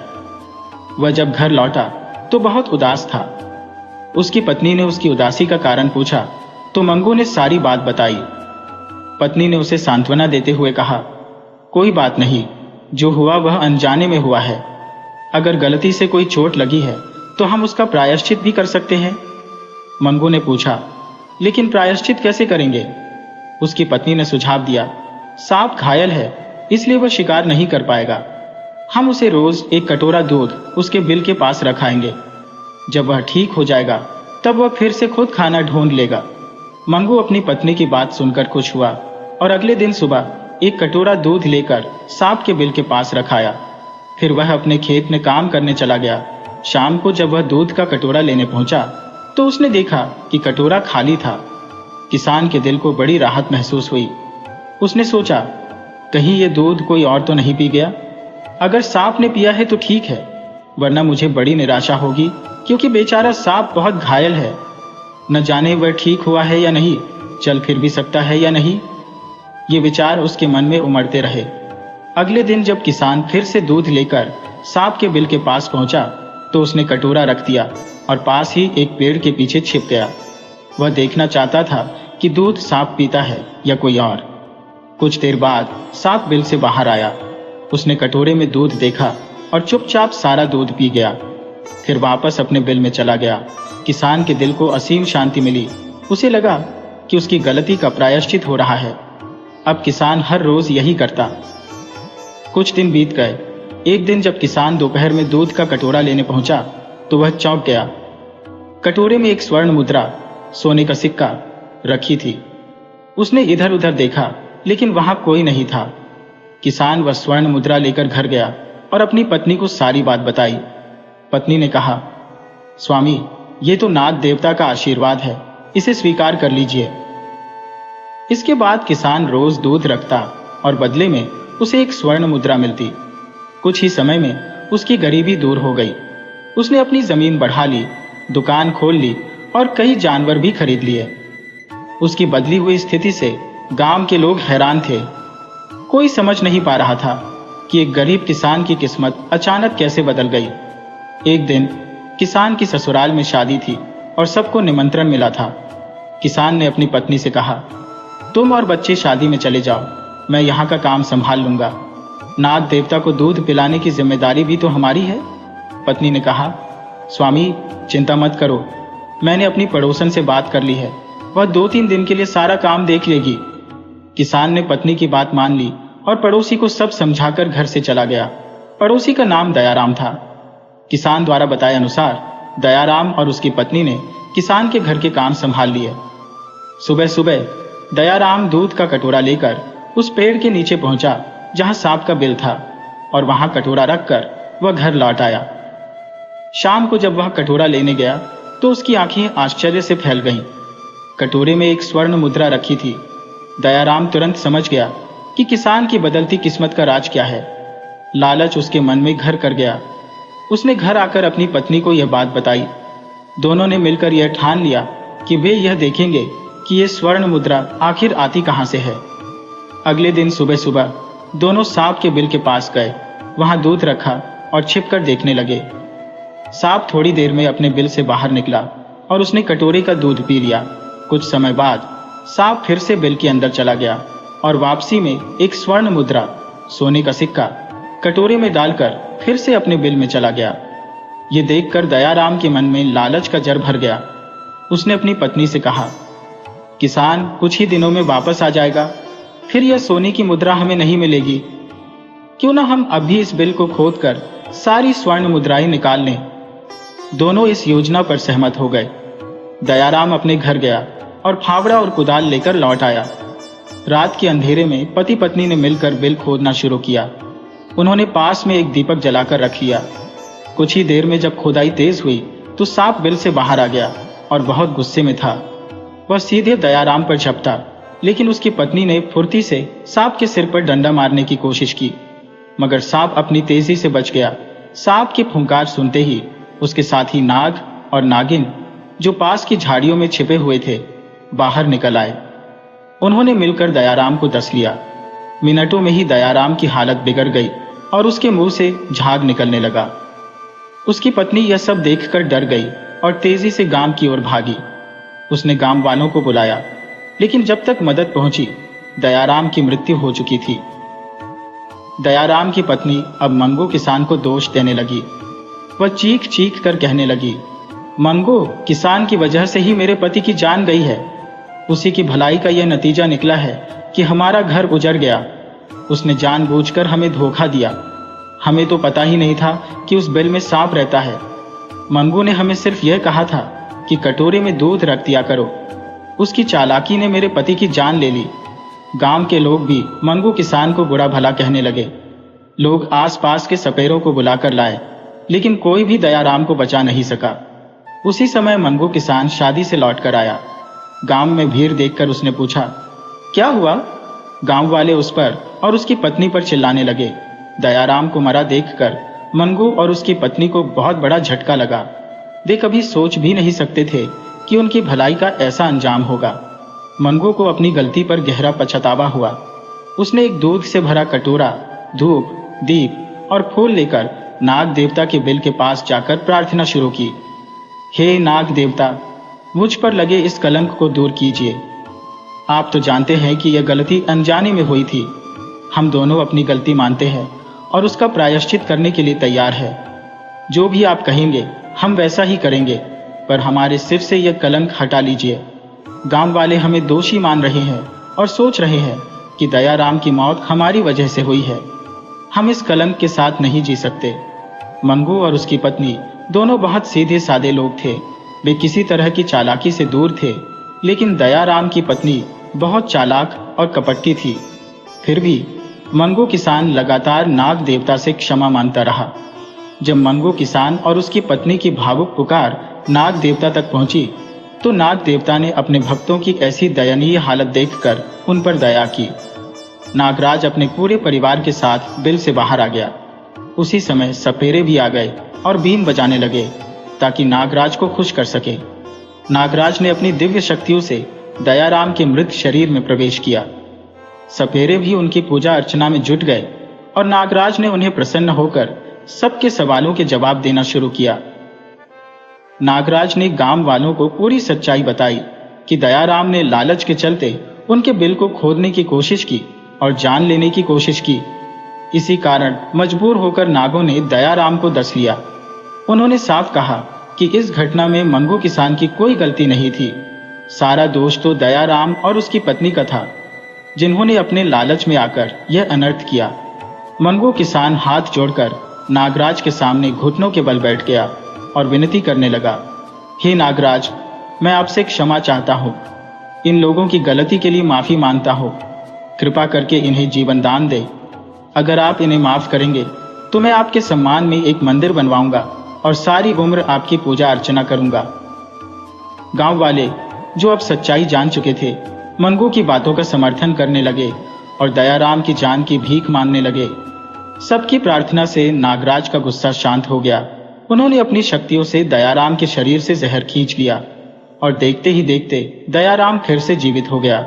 वह जब घर लौटा तो बहुत उदास था। उसकी पत्नी ने उसकी उदासी का कारण पूछा तो मंगू ने सारी बात बताई। पत्नी ने उसे सांत्वना देते हुए कहा, कोई बात नहीं, जो हुआ वह अनजाने में हुआ है। अगर गलती से कोई चोट लगी है तो हम उसका प्रायश्चित भी कर सकते हैं। मंगू ने पूछा, लेकिन प्रायश्चित कैसे करेंगे? उसकी पत्नी ने सुझाव दिया, सांप घायल है, इसलिए वह शिकार नहीं कर पाएगा। हम उसे रोज एक कटोरा दूध उसके बिल के पास रखाएंगे। जब वह ठीक हो जाएगा तब वह फिर से खुद खाना ढूंढ लेगा। मंगू अपनी पत्नी की बात सुनकर खुश हुआ और अगले दिन सुबह एक कटोरा दूध लेकर सांप के बिल के पास रखाया। फिर वह अपने खेत में काम करने चला गया। शाम को जब वह दूध का कटोरा लेने पहुंचा तो उसने देखा कि कटोरा खाली था। किसान के दिल को बड़ी राहत महसूस हुई। उसने सोचा, कहीं ये दूध कोई और तो नहीं पी गया? अगर सांप ने पिया है तो ठीक है, वरना मुझे बड़ी निराशा होगी, क्योंकि बेचारा सांप बहुत घायल है। न जाने वह ठीक हुआ है या नहीं, चल फिर भी सकता है या नहीं। ये विचार उसके मन में उमड़ते रहे। अगले दिन जब किसान फिर से दूध लेकर सांप के बिल के पास पहुंचा तो उसने कटोरा रख दिया और पास ही एक पेड़ के पीछे छिप गया। वह देखना चाहता था कि दूध सांप पीता है या कोई और। कुछ देर बाद सांप बिल से बाहर आया। उसने कटोरे में दूध देखा और चुपचाप सारा दूध पी गया। फिर वापस अपने बिल में चला गया। किसान के दिल को असीम शांति मिली। उसे लगा कि उसकी गलती का प्रायश्चित हो रहा है। अब किसान हर रोज यही करता। कुछ दिन बीत गए। एक दिन जब किसान दोपहर में दूध का कटोरा लेने पहुंचा तो वह चौंक गया। कटोरे में एक स्वर्ण मुद्रा, सोने का सिक्का रखी थी। उसने इधर उधर देखा, लेकिन वहां कोई नहीं था। किसान वह स्वर्ण मुद्रा लेकर घर गया और अपनी पत्नी को सारी बात बताई। पत्नी ने कहा, स्वामी, ये तो नाग देवता का आशीर्वाद है, इसे स्वीकार कर लीजिए। इसके बाद किसान रोज दूध रखता और बदले में उसे एक स्वर्ण मुद्रा मिलती। कुछ ही समय में उसकी गरीबी दूर हो गई। उसने अपनी जमीन बढ़ा ली, दुकान खोल ली और कई जानवर भी खरीद लिए। उसकी बदली हुई स्थिति से गांव के लोग हैरान थे। कोई समझ नहीं पा रहा था कि एक गरीब किसान की किस्मत अचानक कैसे बदल गई। एक दिन किसान की ससुराल में शादी थी और सबको निमंत्रण मिला था। किसान ने अपनी पत्नी से कहा, तुम और बच्चे शादी में चले जाओ, मैं यहाँ का काम संभाल लूंगा। नाग देवता को दूध पिलाने की जिम्मेदारी भी तो हमारी है। पत्नी ने कहा, स्वामी, चिंता मत करो, मैंने अपनी पड़ोसन से बात कर ली है, वह 2-3 दिन के लिए सारा काम देख लेगी। किसान ने पत्नी की बात मान ली और पड़ोसी को सब समझाकर घर से चला गया। पड़ोसी का नाम दयाराम था। किसान द्वारा बताए अनुसार दयाराम और उसकी पत्नी ने किसान के घर के काम संभाल लिए। सुबह सुबह दयाराम दूध का कटोरा लेकर उस पेड़ के नीचे पहुंचा जहां सांप का बिल था और वहां कटोरा रखकर वह घर लौट आया। शाम को जब वह कटोरा लेने गया तो उसकी आंखें आश्चर्य से फैल गईं। कटोरे में एक स्वर्ण मुद्रा रखी थी। दयाराम तुरंत समझ गया कि किसान की बदलती किस्मत का राज क्या है। लालच उसके मन में घर कर गया। उसने घर आकर अपनी पत्नी को यह बात बताई। दोनों ने मिलकर यह ठान लिया कि वे यह देखेंगे कि यह स्वर्ण मुद्रा आखिर आती कहां से है। अगले दिन सुबह सुबह दोनों सांप के बिल के पास गए, वहां दूध रखा और छिपकर देखने लगे। सांप थोड़ी देर में अपने बिल से बाहर निकला और उसने कटोरे का दूध पी लिया। कुछ समय बाद सांप फिर से बिल के अंदर चला गया और वापसी में एक स्वर्ण मुद्रा, सोने का सिक्का, कटोरे में डालकर फिर से अपने बिल में चला गया। ये देखकर दयाराम के मन में लालच का जर भर गया। उसने अपनी पत्नी से कहा, किसान कुछ ही दिनों में वापस आ जाएगा, फिर यह सोने की मुद्रा हमें नहीं मिलेगी। क्यों ना हम अभी इस बिल को खोदकर सारी स्वर्ण मुद्राएं निकाल लें। दोनों इस योजना पर सहमत हो गए। दयाराम अपने घर गया और फावड़ा और कुदाल लेकर लौट आया। रात के अंधेरे में पति पत्नी ने मिलकर बिल खोदना शुरू किया। उन्होंने पास में एक दीपक जलाकर रख लिया। कुछ ही देर में जब खुदाई तेज हुई तो सांप बिल से बाहर आ गया और बहुत गुस्से में था। वह सीधे दयाराम पर झपटा, लेकिन उसकी पत्नी ने फुर्ती से सांप के सिर पर डंडा मारने की कोशिश की, मगर सांप अपनी तेजी से बच गया। सांप की फुंकार सुनते ही उसके साथी नाग और नागिन, जो पास की झाड़ियों में छिपे हुए थे, बाहर निकल आए। उन्होंने मिलकर दयाराम को डस लिया। मिनटों में ही दयाराम की हालत बिगड़ गई और उसके मुंह से झाग निकलने लगा। उसकी पत्नी यह सब देखकर डर गई और तेजी से गांव की ओर भागी। उसने गांव वालों को बुलाया, लेकिन जब तक मदद पहुंची, दयाराम की मृत्यु हो चुकी थी। दयाराम की पत्नी अब मंगू किसान को दोष देने लगी। वह चीख चीख कर कहने लगी, मंगू किसान की वजह से ही मेरे पति की जान गई है। उसी की भलाई का यह नतीजा निकला है कि हमारा घर उजड़ गया। उसने जानबूझकर हमें धोखा दिया। हमें तो पता ही नहीं था कि उस बिल में सांप रहता है। मंगू ने हमें सिर्फ यह कहा था कि कटोरे में दूध रख दिया करो। उसकी चालाकी ने मेरे पति की जान ले ली। गांव के लोग भी मंगू किसान को बुरा भला कहने लगे। लोग आसपास के सपेरों को बुलाकर लाए, लेकिन कोई भी दयाराम को बचा नहीं सका। उसी समय मंगू किसान शादी से लौटकर आया। गांव में भीड़ देखकर उसने पूछा, क्या हुआ? गांव वाले उस पर और उसकी पत्नी पर चिल्लाने लगे। दयाराम को मरा देखकर मंगू और उसकी पत्नी को बहुत बड़ा झटका लगा। वे कभी सोच भी नहीं सकते थे कि उनकी भलाई का ऐसा अंजाम होगा। मंगू को अपनी गलती पर गहरा पछतावा हुआ। उसने एक दूध से भरा कटोरा, धूप, दीप और फूल लेकर नाग देवता के बिल के पास जाकर प्रार्थना शुरू की। हे नाग देवता, मुझ पर लगे इस कलंक को दूर कीजिए। आप तो जानते हैं कि यह गलती अनजाने में हुई थी। हम दोनों अपनी गलती मानते हैं और उसका प्रायश्चित करने के लिए तैयार है। जो भी आप कहेंगे हम वैसा ही करेंगे, पर हमारे सिर से यह कलंक हटा लीजिए। गांव वाले हमें दोषी मान रहे हैं और सोच रहे हैं कि दयाराम की मौत हमारी वजह से हुई है। हम इस कलंक के साथ नहीं जी सकते। मंगू और उसकी पत्नी दोनों बहुत सीधे सादे लोग थे। वे किसी तरह की चालाकी से दूर थे, लेकिन दयाराम की पत्नी बहुत चालाक और कपटी थी। फिर भी मंगू किसान लगातार नाग देवता से क्षमा मांगता रहा। जब मंगू किसान और उसकी पत्नी की भावुक पुकार नाग देवता तक पहुंची, तो नाग देवता ने अपने भक्तों की ऐसी दयनीय हालत देखकर उन पर दया की। नागराज अपने पूरे परिवार के साथ बिल से बाहर आ गया। उसी समय सपेरे भी आ गए और बीन बजाने लगे ताकि नागराज को खुश कर सके। नागराज ने अपनी दिव्य शक्तियों से दयाराम के मृत शरीर में प्रवेश किया। सपेरे भी उनकी पूजा अर्चना में जुट गए और नागराज ने उन्हें प्रसन्न होकर सबके सवालों के जवाब देना शुरू किया। नागराज ने गांव वालों को पूरी सच्चाई बताई कि दयाराम ने लालच के चलते उनके बिल को खोदने की कोशिश की और जान लेने की कोशिश की। इसी कारण मजबूर होकर नागों ने दयाराम को डस लिया। उन्होंने साफ कहा कि इस घटना में मंगू किसान की कोई गलती नहीं थी। सारा दोष तो दयाराम और उसकी पत्नी का था, जिन्होंने अपने लालच में आकर यह अनर्थ किया। मंगू किसान हाथ जोड़कर नागराज के सामने घुटनों के बल बैठ गया और विनती करने लगा, हे नागराज, मैं आपसे क्षमा चाहता हूँ। इन लोगों की गलती के लिए माफी मांगता हूँ। कृपा करके इन्हें जीवन दान दे। अगर आप इन्हें माफ करेंगे तो मैं आपके सम्मान में एक मंदिर बनवाऊंगा और सारी उम्र आपकी पूजा अर्चना करूंगा। गांव वाले, जो अब सच्चाई जान चुके थे, मंगू की बातों का समर्थन करने लगे और दयाराम की जान की भीख मांगने लगे। सबकी प्रार्थना से नागराज का गुस्सा शांत हो गया। उन्होंने अपनी शक्तियों से दयाराम के शरीर से जहर खींच लिया और देखते ही देखते दयाराम फिर से जीवित हो गया।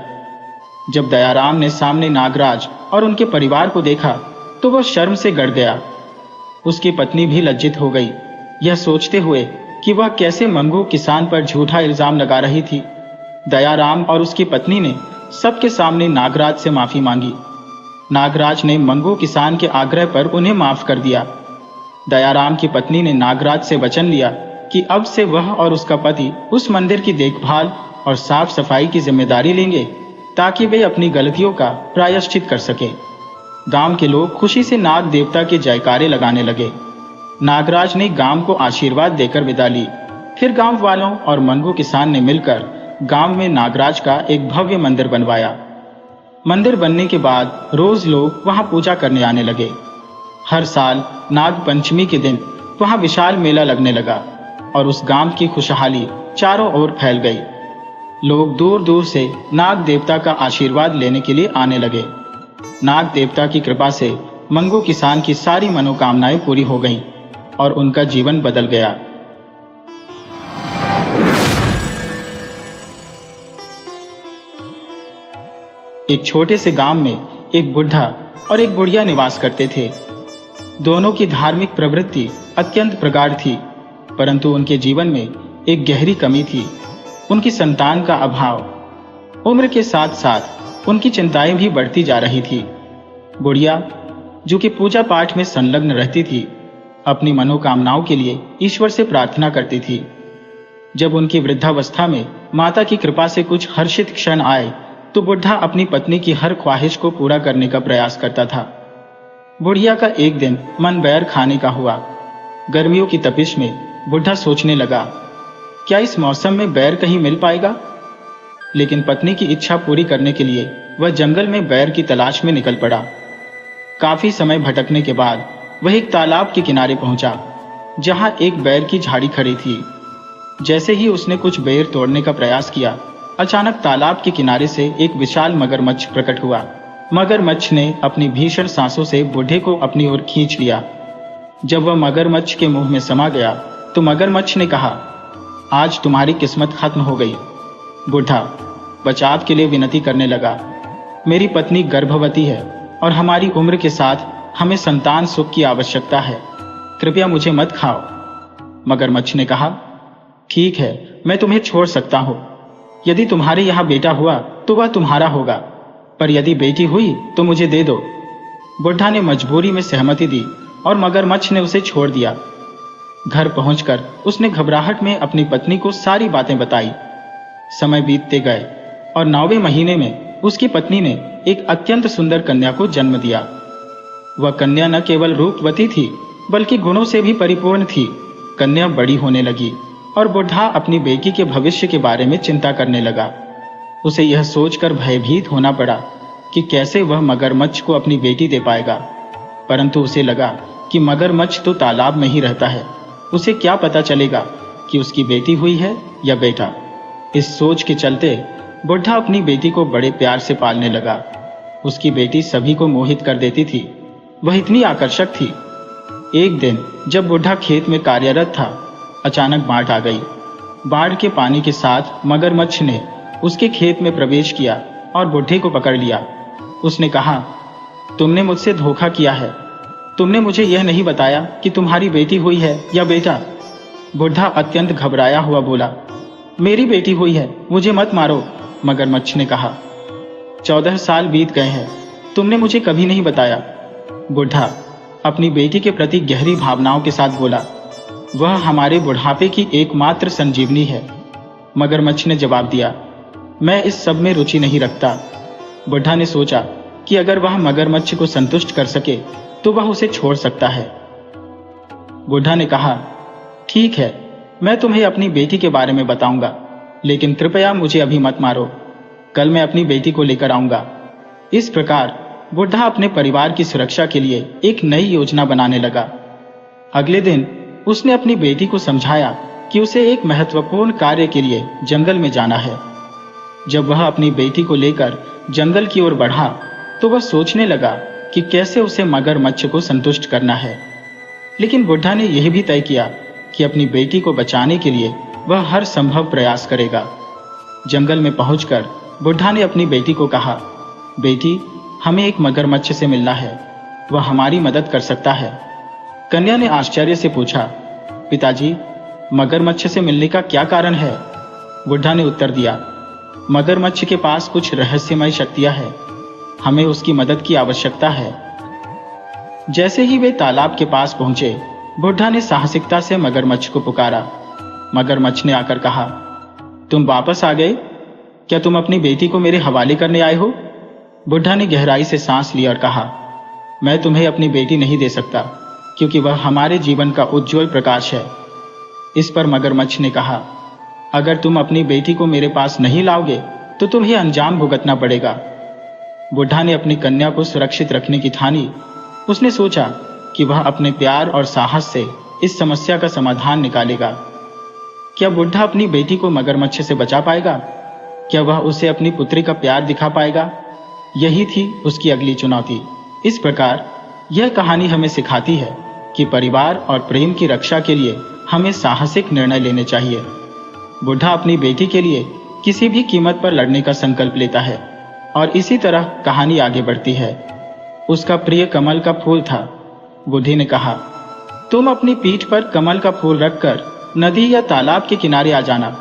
जब दयाराम ने सामने नागराज और उनके परिवार को देखा तो वह शर्म से गड़ गया। उसकी पत्नी भी लज्जित हो गई, यह सोचते हुए कि वह कैसे मंगू किसान पर झूठा इल्जाम लगा रही थी। दयाराम और उसकी पत्नी ने सबके सामने नागराज से माफी मांगी। नागराज ने मंगू किसान के आग्रह पर उन्हें माफ कर दिया। दयाराम की पत्नी ने नागराज से वचन लिया कि अब से वह और उसका पति उस मंदिर की देखभाल और साफ सफाई की जिम्मेदारी लेंगे। ताकि वे अपनी गलतियों का प्रायश्चित कर सकें। गांव के लोग खुशी से नाग देवता के जयकारे लगाने लगे। नागराज ने गांव को आशीर्वाद देकर विदा ली। फिर गांव वालों और मंगू किसान ने मिलकर गांव में नागराज का एक भव्य मंदिर बनवाया। मंदिर बनने के बाद रोज लोग वहां पूजा करने आने लगे। हर साल नाग पंचमी के दिन वहां विशाल मेला लगने लगा और उस गांव की खुशहाली चारों ओर फैल गई। लोग दूर दूर से नाग देवता का आशीर्वाद लेने के लिए आने लगे। नाग देवता की कृपा से मंगू किसान की सारी मनोकामनाएं पूरी हो गईं और उनका जीवन बदल गया। एक छोटे से गांव में एक बुढ़ा और एक बुढ़िया निवास करते थे। दोनों की धार्मिक प्रवृत्ति अत्यंत प्रगाढ़ थी, परंतु उनके जीवन में एक गहरी कमी थी, उनकी संतान का अभाव। उम्र के साथ साथ उनकी चिंताएं भी बढ़ती जा रही थी। बुढ़िया, जो कि पूजा पाठ में संलग्न रहती थी, अपनी मनोकामनाओं के लिए ईश्वर से प्रार्थना करती थी। जब उनकी वृद्धावस्था में माता की कृपा से कुछ हर्षित क्षण आए तो बुढ़ा अपनी पत्नी की हर ख्वाहिश को पूरा करने का प्रयास करता था। बुढ़िया का एक दिन मन बैर खाने का हुआ। गर्मियों की तपिश में बुढ़ा सोचने लगा, क्या इस मौसम में बैर कहीं मिल पाएगा? लेकिन पत्नी की इच्छा पूरी करने के लिए वह जंगल में बैर की तलाश में निकल पड़ा। काफी समय भटकने के बाद वह एक तालाब के किनारे पहुंचा, जहां एक बैर की झाड़ी खड़ी थी। जैसे ही उसने कुछ बेर तोड़ने का प्रयास किया, अचानक तालाब के किनारे से एक विशाल मगरमच्छ प्रकट हुआ। मगरमच्छ ने अपनी भीषण सांसों से बूढ़े को अपनी ओर खींच लिया। जब वह मगरमच्छ के मुंह में समा गया तो मगरमच्छ ने कहा, आज तुम्हारी किस्मत खत्म हो गई। बूढ़ा बचाव के लिए विनती करने लगा, मेरी पत्नी गर्भवती है और हमारी उम्र के साथ हमें संतान सुख की आवश्यकता है, कृपया मुझे मत खाओ। मगरमच्छ ने कहा, ठीक है, मैं तुम्हें छोड़ सकता हूं। यदि तुम्हारे यहां बेटा हुआ तो वह तुम्हारा होगा, पर यदि बेटी हुई तो मुझे दे दो। बुढ़ा ने मजबूरी में सहमति दी और मगरमच्छ ने उसे छोड़ दिया। घर पहुंचकर उसने घबराहट में अपनी पत्नी को सारी बातें बताई। समय बीतते गए और 9वें महीने में उसकी पत्नी ने एक अत्यंत सुंदर कन्या को जन्म दिया। वह कन्या न केवल रूपवती थी बल्कि गुणों से भी परिपूर्ण थी। कन्या बड़ी होने लगी और बुढ़ा अपनी बेटी के भविष्य के बारे में चिंता करने लगा। उसे यह सोचकर भयभीत होना पड़ा कि कैसे वह मगरमच्छ को अपनी बेटी दे पाएगा, परंतु उसे लगा कि मगरमच्छ तो तालाब में ही रहता है, उसे क्या पता चलेगा कि उसकी बेटी हुई है या बेटा। इस सोच के चलते बुढ़ा अपनी बेटी को बड़े प्यार से पालने लगा। उसकी बेटी सभी को मोहित कर देती थी, वह इतनी आकर्षक थी। एक दिन जब बुढ़ा खेत में कार्यरत था, अचानक बाढ़ आ गई। बाढ़ के पानी के साथ मगरमच्छ ने उसके खेत में प्रवेश किया और बुढ़े को पकड़ लिया। उसने कहा, तुमने मुझसे धोखा किया है, तुमने मुझे यह नहीं बताया कि तुम्हारी बेटी हुई है या बेटा। बुढ़ा अत्यंत घबराया हुआ बोला, मेरी बेटी हुई है, मुझे मत मारो। मगरमच्छ ने कहा, 14 साल बीत गए हैं, तुमने मुझे कभी नहीं बताया। बुढ़ा अपनी बेटी के प्रति गहरी भावनाओं के साथ बोला, वह हमारे बुढ़ापे की एकमात्र संजीवनी है। मगरमच्छ ने जवाब दिया, मैं इस सब में रुचि नहीं रखता। बुढ़ा ने सोचा कि अगर वह मगरमच्छ को संतुष्ट कर सके तो वह उसे छोड़ सकता है। बुढ़ा ने कहा, ठीक है, मैं तुम्हें अपनी बेटी के बारे में बताऊंगा, लेकिन कृपया मुझे अभी मत मारो। कल मैं अपनी बेटी को लेकर आऊंगा। इस प्रकार बुढ़ा अपने परिवार की सुरक्षा के लिए एक नई योजना बनाने लगा। अगले दिन उसने अपनी बेटी को समझाया कि उसे एक महत्वपूर्ण कार्य के लिए जंगल में जाना है। जब वह अपनी बेटी को लेकर जंगल की ओर बढ़ा तो वह सोचने लगा कि कैसे उसे मगरमच्छ को संतुष्ट करना है। लेकिन बुढ़ा ने यह भी तय किया कि अपनी बेटी को बचाने के लिए वह हर संभव प्रयास करेगा। जंगल में पहुंचकर बुढ़ा ने अपनी बेटी को कहा, बेटी, हमें एक मगरमच्छ से मिलना है, वह हमारी मदद कर सकता है। कन्या ने आश्चर्य से पूछा, पिताजी, मगरमच्छ से मिलने का क्या कारण है? बुढ़ा ने उत्तर दिया, मगरमच्छ के पास कुछ रहस्यमय शक्तियां हैं, हमें उसकी मदद की आवश्यकता है। जैसे ही वे तालाब के पास पहुंचे, बुढ़ा ने साहसिकता से मगरमच्छ को पुकारा। मगरमच्छ ने आकर कहा, तुम वापस आ गए? क्या तुम अपनी बेटी को मेरे हवाले करने आए हो? बुढ़ा ने गहराई से सांस ली और कहा, मैं तुम्हें अपनी बेटी नहीं दे सकता, क्योंकि वह हमारे जीवन का उज्ज्वल प्रकाश है। इस पर मगरमच्छ ने कहा, अगर तुम अपनी बेटी को मेरे पास नहीं लाओगे तो तुम्हें अंजाम भुगतना पड़ेगा। बुढ़ा ने अपनी कन्या को सुरक्षित रखने की ठानी। उसने सोचा कि वह अपने प्यार और साहस से इस समस्या का समाधान निकालेगा। क्या बुढ़ा अपनी बेटी को मगरमच्छ से बचा पाएगा? क्या वह उसे अपनी पुत्री का प्यार दिखा पाएगा? यही थी उसकी अगली चुनौती। इस प्रकार यह कहानी हमें सिखाती है कि परिवार और प्रेम की रक्षा के लिए हमें साहसिक निर्णय लेने चाहिए। बुढ़ा अपनी बेटी के लिए किसी भी कीमत पर लड़ने का संकल्प लेता है और इसी तरह कहानी आगे बढ़ती है। उसका प्रिय कमल का फूल था। बूढ़ी ने कहा, तुम अपनी पीठ पर कमल का फूल रखकर नदी या तालाब के किनारे आ जाना।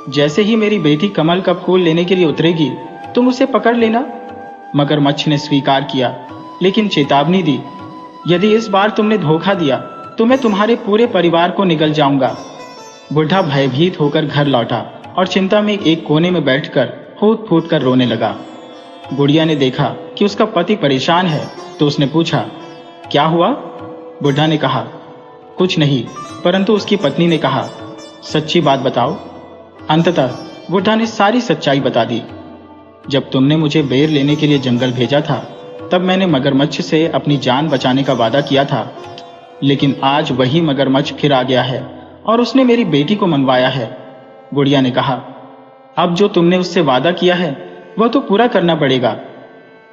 जैसे ही मेरी बेटी कमल का फूल लेने के लिए उतरेगी, तुम उसे पकड़ लेना। मगरमच्छ ने स्वीकार किया, लेकिन चेतावनी दी, यदि इस बार तुमने धोखा दिया तो मैं तुम्हारे पूरे परिवार को निगल जाऊंगा। बुढ़ा भयभीत होकर घर लौटा और चिंता में एक कोने में बैठकर फूट फूट कर रोने लगा। बुढ़िया ने देखा कि उसका पति परेशान है तो उसने पूछा, क्या हुआ? बुढ़ा ने कहा, कुछ नहीं, परंतु उसकी पत्नी ने कहा, सच्ची बात बताओ। अंततः बुढ़ा ने सारी सच्चाई बता दी। जब तुमने मुझे बेर लेने के लिए जंगल भेजा था, तब मैंने मगरमच्छ से अपनी जान बचाने का वादा किया था, लेकिन आज वही मगरमच्छ फिर आ गया है और उसने मेरी बेटी को मनवाया है। बुढ़िया ने कहा, अब जो तुमने उससे वादा किया है वह तो पूरा करना पड़ेगा।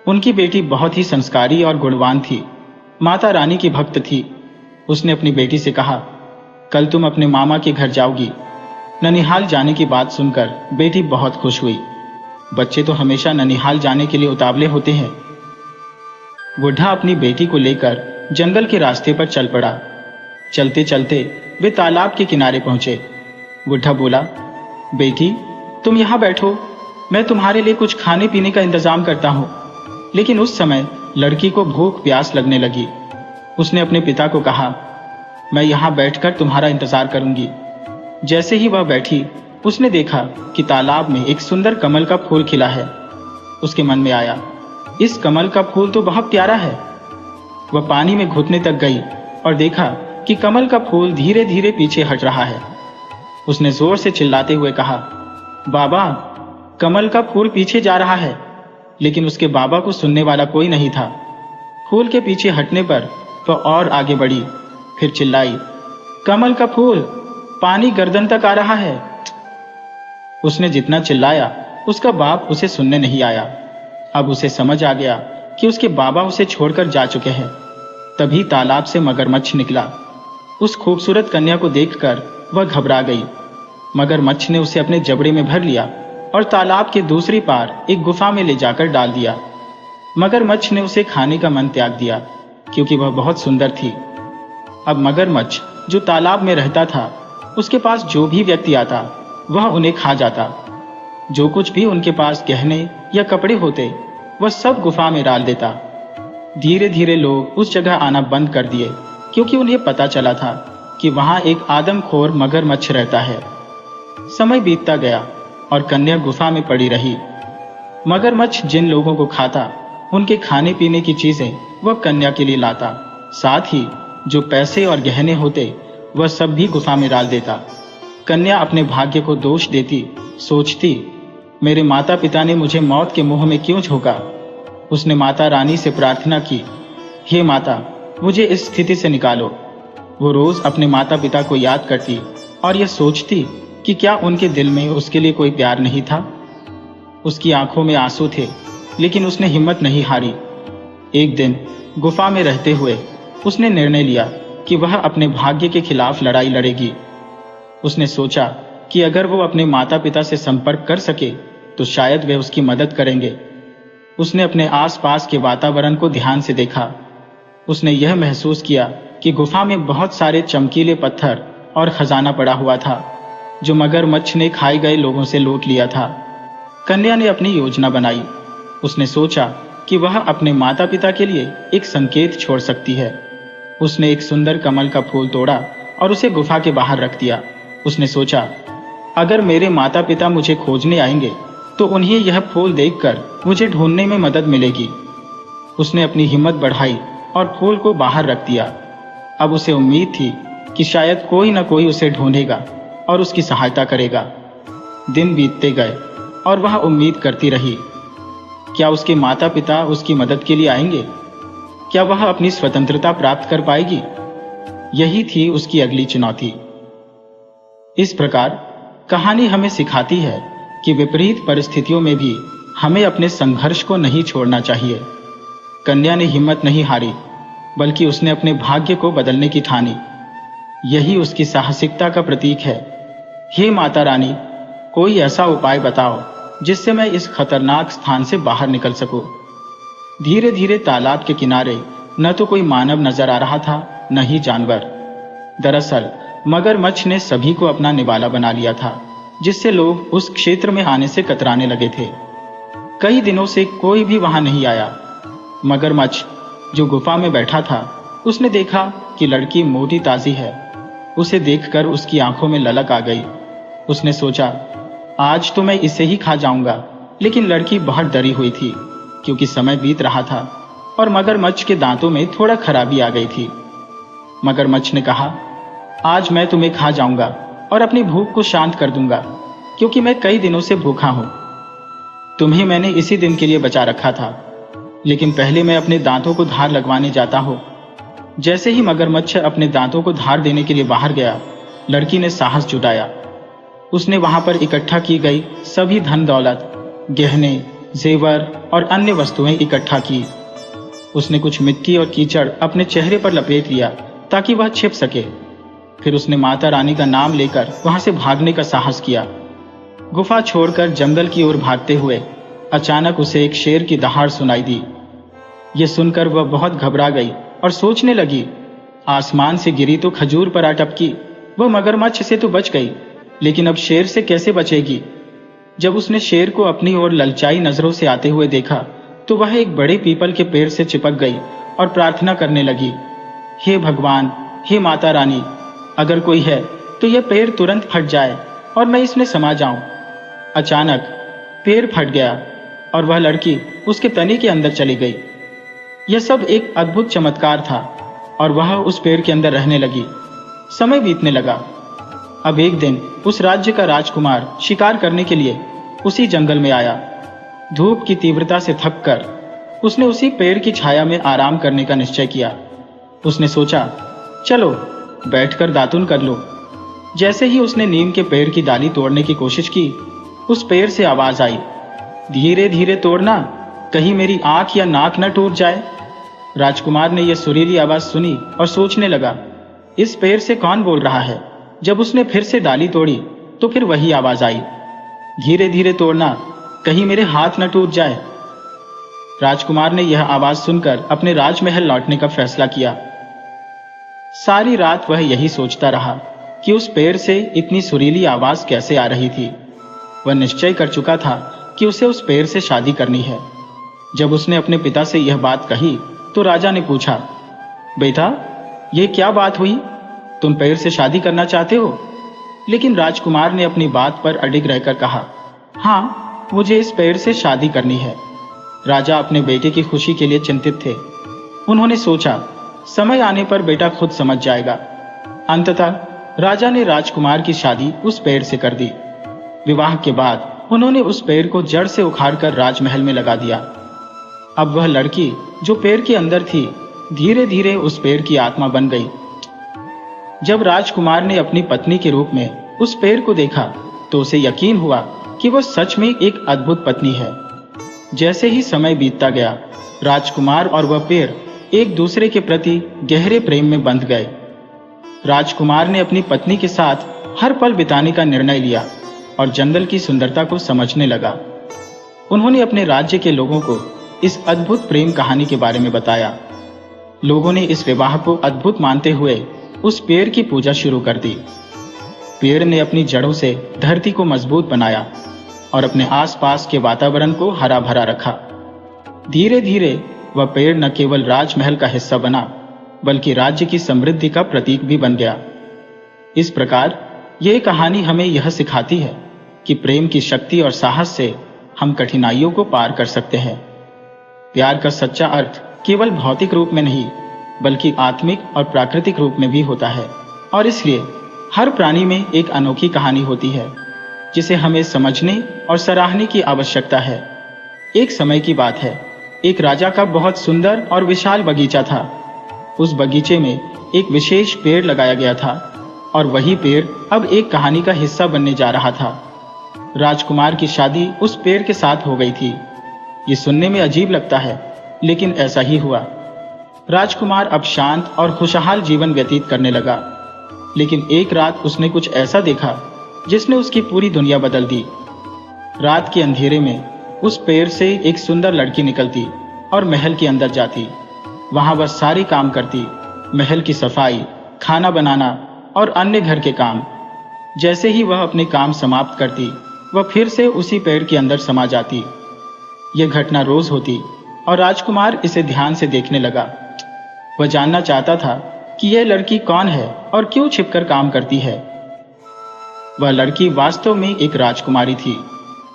उनकी बेटी बहुत ही संस्कारी और गुणवान थी, माता रानी की भक्त थी। उसने अपनी बेटी से कहा, कल तुम अपने मामा के घर जाओगी। ननिहाल जाने की बात सुनकर बेटी बहुत खुश हुई। बच्चे तो हमेशा ननिहाल जाने के लिए उतावले होते हैं। बुढ़ा अपनी बेटी को लेकर जंगल के रास्ते पर चल पड़ा। चलते चलते वे तालाब के किनारे पहुंचे। बुढ़ा बोला, बेटी तुम यहाँ बैठो, मैं तुम्हारे लिए कुछ खाने पीने का इंतजाम करता हूँ। लेकिन उस समय लड़की को भूख प्यास लगने लगी। उसने अपने पिता को कहा, मैं यहाँ बैठकर तुम्हारा इंतजार करूंगी। जैसे ही वह बैठी, उसने देखा कि तालाब में एक सुंदर कमल का फूल खिला है। उसके मन में आया, इस कमल का फूल तो बहुत प्यारा है। वह पानी में घुटने तक गई और देखा कि कमल का फूल धीरे धीरे पीछे हट रहा है। उसने जोर से चिल्लाते हुए कहा, बाबा, कमल का फूल पीछे जा रहा है। लेकिन उसके बाबा को सुनने वाला कोई नहीं था। फूल के पीछे हटने पर वह और आगे बढ़ी, फिर चिल्लाई, कमल का फूल, पानी गर्दन तक आ रहा है। उसने जितना चिल्लाया, उसका बाप उसे सुनने नहीं आया। अब उसे समझ आ गया कि उसके बाबा उसे छोड़कर जा चुके हैं। तभी तालाब से मगरमच्छ निकला। उस खूबसूरत कन्या को देखकर वह घबरा गई। मगरमच्छ ने उसे अपने जबड़े में भर लिया और तालाब के दूसरी पार एक गुफा में ले जाकर डाल दिया। मगरमच्छ ने उसे खाने का मन त्याग दिया, क्योंकि वह बहुत सुंदर थी। अब मगरमच्छ जो तालाब में रहता था, उसके पास जो भी व्यक्ति आता वह उन्हें खा जाता। जो कुछ भी उनके पास गहने या कपड़े होते वह सब गुफा में डाल देता। धीरे धीरे लोग उस जगह आना बंद कर दिए, क्योंकि उन्हें पता चला था कि वहां एक आदमखोर मगरमच्छ रहता है। समय बीतता गया और कन्या गुफा में पड़ी रही। मगरमच्छ जिन लोगों को खाता, उनके खाने पीने की चीजें वह कन्या के लिए लाता। साथ ही जो पैसे और गहने होते वह सब भी गुफा में डाल देता। कन्या अपने भाग्य को दोष देती, सोचती, मेरे माता पिता ने मुझे मौत के मुंह में क्यों झोंका। उसने माता रानी से प्रार्थना की, हे माता, मुझे इस स्थिति से निकालो। वो रोज अपने माता पिता को याद करती और यह सोचती कि क्या उनके दिल में उसके लिए कोई प्यार नहीं था। उसकी आंखों में आंसू थे, लेकिन उसने हिम्मत नहीं हारी। एक दिन गुफा में रहते हुए उसने निर्णय लिया कि वह अपने भाग्य के खिलाफ लड़ाई लड़ेगी। उसने सोचा कि अगर वो अपने माता पिता से संपर्क कर सके तो शायद वे उसकी मदद करेंगे। उसने अपने आसपास के वातावरण को ध्यान से देखा। उसने यह महसूस किया कि गुफा में बहुत सारे चमकीले पत्थर और खजाना पड़ा हुआ था, जो मगरमच्छ ने खाए गए लोगों से लूट लिया था। कन्या ने अपनी योजना बनाई। उसने सोचा कि वह अपने माता पिता के लिए एक संकेत छोड़ सकती है। उसने एक सुंदर कमल का फूल तोड़ा और उसे गुफा के बाहर रख दिया। उसने सोचा, अगर मेरे माता पिता मुझे खोजने आएंगे तो उन्हें यह फूल देखकर मुझे ढूंढने में मदद मिलेगी। उसने अपनी हिम्मत बढ़ाई और फूल को बाहर रख दिया। अब उसे उम्मीद थी कि शायद कोई न कोई उसे ढूंढेगा और उसकी सहायता करेगा। दिन बीतते गए और वह उम्मीद करती रही। क्या उसके माता पिता उसकी मदद के लिए आएंगे? क्या वह अपनी स्वतंत्रता प्राप्त कर पाएगी? यही थी उसकी अगली चुनौती। इस प्रकार कहानी हमें सिखाती है कि विपरीत परिस्थितियों में भी हमें अपने संघर्ष को नहीं छोड़ना चाहिए। कन्या ने हिम्मत नहीं हारी, बल्कि उसने अपने भाग्य को बदलने की ठानी। यही उसकी साहसिकता का प्रतीक है। हे माता रानी, कोई ऐसा उपाय बताओ जिससे मैं इस खतरनाक स्थान से बाहर निकल सकूं। धीरे धीरे तालाब के किनारे न तो कोई मानव नजर आ रहा था, न ही जानवर। दरअसल मगरमच्छ ने सभी को अपना निवाला बना लिया था, जिससे लोग उस क्षेत्र में आने से कतराने लगे थे। कई दिनों से कोई भी वहां नहीं आया। मगरमच्छ जो गुफा में बैठा था, उसने देखा कि लड़की मोटी ताजी है। उसे देखकर उसकी आंखों में ललक आ गई। उसने सोचा, आज तो मैं इसे ही खा जाऊंगा। लेकिन लड़की बहुत डरी हुई थी, क्योंकि समय बीत रहा था और मगरमच्छ के दांतों में थोड़ा खराबी आ गई थी। मगरमच्छ ने कहा, आज मैं तुम्हें खा जाऊंगा और अपनी भूख को शांत कर दूंगा, क्योंकि मैं कई दिनों से भूखा हूं। तुम्हें मैंने इसी दिन के लिए बचा रखा था, लेकिन पहले मैं अपने दांतों को धार लगवाने जाता हूं। जैसे ही मगरमच्छ अपने दांतों को धार देने के लिए बाहर गया, लड़की ने साहस जुटाया। उसने वहां पर इकट्ठा की गई सभी धन दौलत, गहने, जेवर और अन्य वस्तुएं इकट्ठा की। उसने कुछ मिट्टी और कीचड़ अपने चेहरे पर लपेट लिया ताकि वह छिप सके। फिर उसने माता रानी का नाम लेकर वहां से भागने का साहस किया। गुफा छोड़कर जंगल की ओर भागते हुए अचानक उसे एक शेर की दहाड़ सुनाई दी। यह सुनकर वह बहुत घबरा गई और सोचने लगी, आसमान से गिरी तो खजूर पर आ टपकी। वह मगरमच्छ से तो बच गई, लेकिन अब शेर से कैसे बचेगी? जब उसने शेर को अपनी ओर ललचाई नजरों से आते हुए देखा, तो वह एक बड़े पीपल के पेड़ से चिपक गई और प्रार्थना करने लगी, हे भगवान, हे माता रानी, अगर कोई है तो यह पेड़ तुरंत फट जाए और मैं इसमें समा जाऊं। अचानक पेड़ फट गया और वह लड़की उसके तने के अंदर चली गई। यह सब एक अद्भुत चमत्कार था और वह उस पेड़ के अंदर रहने लगी। समय बीतने लगा। अब एक दिन उस राज्य का राजकुमार शिकार करने के लिए उसी जंगल में आया। धूप की तीव्रता से थककर उसने उसी पेड़ की छाया में आराम करने का निश्चय किया। उसने सोचा, चलो बैठकर दातुन कर लो। जैसे ही उसने नीम के पेड़ की डाली तोड़ने की कोशिश की, उस पेड़ से आवाज आई, धीरे धीरे तोड़ना, कहीं मेरी आंख या नाक न टूट जाए। राजकुमार ने यह सुरीली आवाज सुनी और सोचने लगा, इस पेड़ से कौन बोल रहा है। जब उसने फिर से डाली तोड़ी तो फिर वही आवाज आई, धीरे धीरे तोड़ना, कहीं मेरे हाथ न टूट जाए। राजकुमार ने यह आवाज सुनकर अपने राजमहल लौटने का फैसला किया। सारी रात वह यही सोचता रहा कि उस पेड़ से इतनी सुरीली आवाज कैसे आ रही थी। वह निश्चय कर चुका था कि उसे उस पेड़ से शादी करनी है। जब उसने अपने पिता से यह बात कही तो राजा ने पूछा, बेटा, यह क्या बात हुई? तुम पेड़ से शादी करना चाहते हो? लेकिन राजकुमार ने अपनी बात पर अडिग रहकर कहा, हाँ, मुझे इस पेड़ से शादी करनी है। राजा अपने बेटे की खुशी के लिए चिंतित थे। उन्होंने सोचा, समय आने पर बेटा खुद समझ जाएगा। अंततः राजा ने राजकुमार की शादी उस पेड़ से कर दी। विवाह के बाद उन्होंने उस पेड़ को जड़ से उखाड़कर राजमहल में लगा दिया। अब वह लड़की जो पेड़ के अंदर थी, धीरे धीरे उस पेड़ की आत्मा बन गई। जब राजकुमार ने अपनी पत्नी के रूप में उस पेड़ को देखा तो उसे यकीन हुआ कि वह सच में एक अद्भुत पत्नी है। जैसे ही समय बीतता गया, राजकुमार और वह पेड़ एक दूसरे के प्रति गहरे प्रेम में बंध गए। राजकुमार ने अपनी पत्नी के साथ हर पल बिताने का निर्णय लिया और जंगल की सुंदरता को समझने लगा। उन्होंने अपने राज्य के लोगों को इस अद्भुत प्रेम कहानी के बारे में बताया। लोगों ने इस विवाह को अद्भुत मानते हुए उस पेड़ की पूजा शुरू कर दी। पेड़ ने अपनी जड़ों से धरती को मजबूत बनाया और अपने आसपास के वातावरण को हरा भरा रखा। धीरे धीरे वह पेड़ न केवल राजमहल का हिस्सा बना, बल्कि राज्य की समृद्धि का प्रतीक भी बन गया। इस प्रकार यह कहानी हमें यह सिखाती है कि प्रेम की शक्ति और साहस से हम कठिनाइयों को पार कर सकते हैं। प्यार का सच्चा अर्थ केवल भौतिक रूप में नहीं, बल्कि आत्मिक और प्राकृतिक रूप में भी होता है। और इसलिए हर प्राणी में एक अनोखी कहानी होती है जिसे हमें समझने और सराहने की आवश्यकता है। एक समय की बात है, एक राजा का बहुत सुंदर और विशाल बगीचा था। उस बगीचे में एक विशेष पेड़ लगाया गया था और वही पेड़ अब एक कहानी का हिस्सा बनने जा रहा था। राजकुमार की शादी उस पेड़ के साथ हो गई थी। ये सुनने में अजीब लगता है, लेकिन ऐसा ही हुआ। राजकुमार अब शांत और खुशहाल जीवन व्यतीत करने लगा। लेकिन एक रात उसने कुछ ऐसा देखा जिसने उसकी पूरी दुनिया बदल दी। रात के अंधेरे में उस पेड़ से एक सुंदर लड़की निकलती और महल के अंदर जाती। वहां वह सारे काम करती, महल की सफाई, खाना बनाना और अन्य घर के काम। जैसे ही वह अपने काम समाप्त करती, वह फिर से उसी पेड़ के अंदर समा जाती। यह घटना रोज होती और राजकुमार इसे ध्यान से देखने लगा। वह जानना चाहता था कि यह लड़की कौन है और क्यों छिपकर काम करती है। वह लड़की वास्तव में एक राजकुमारी थी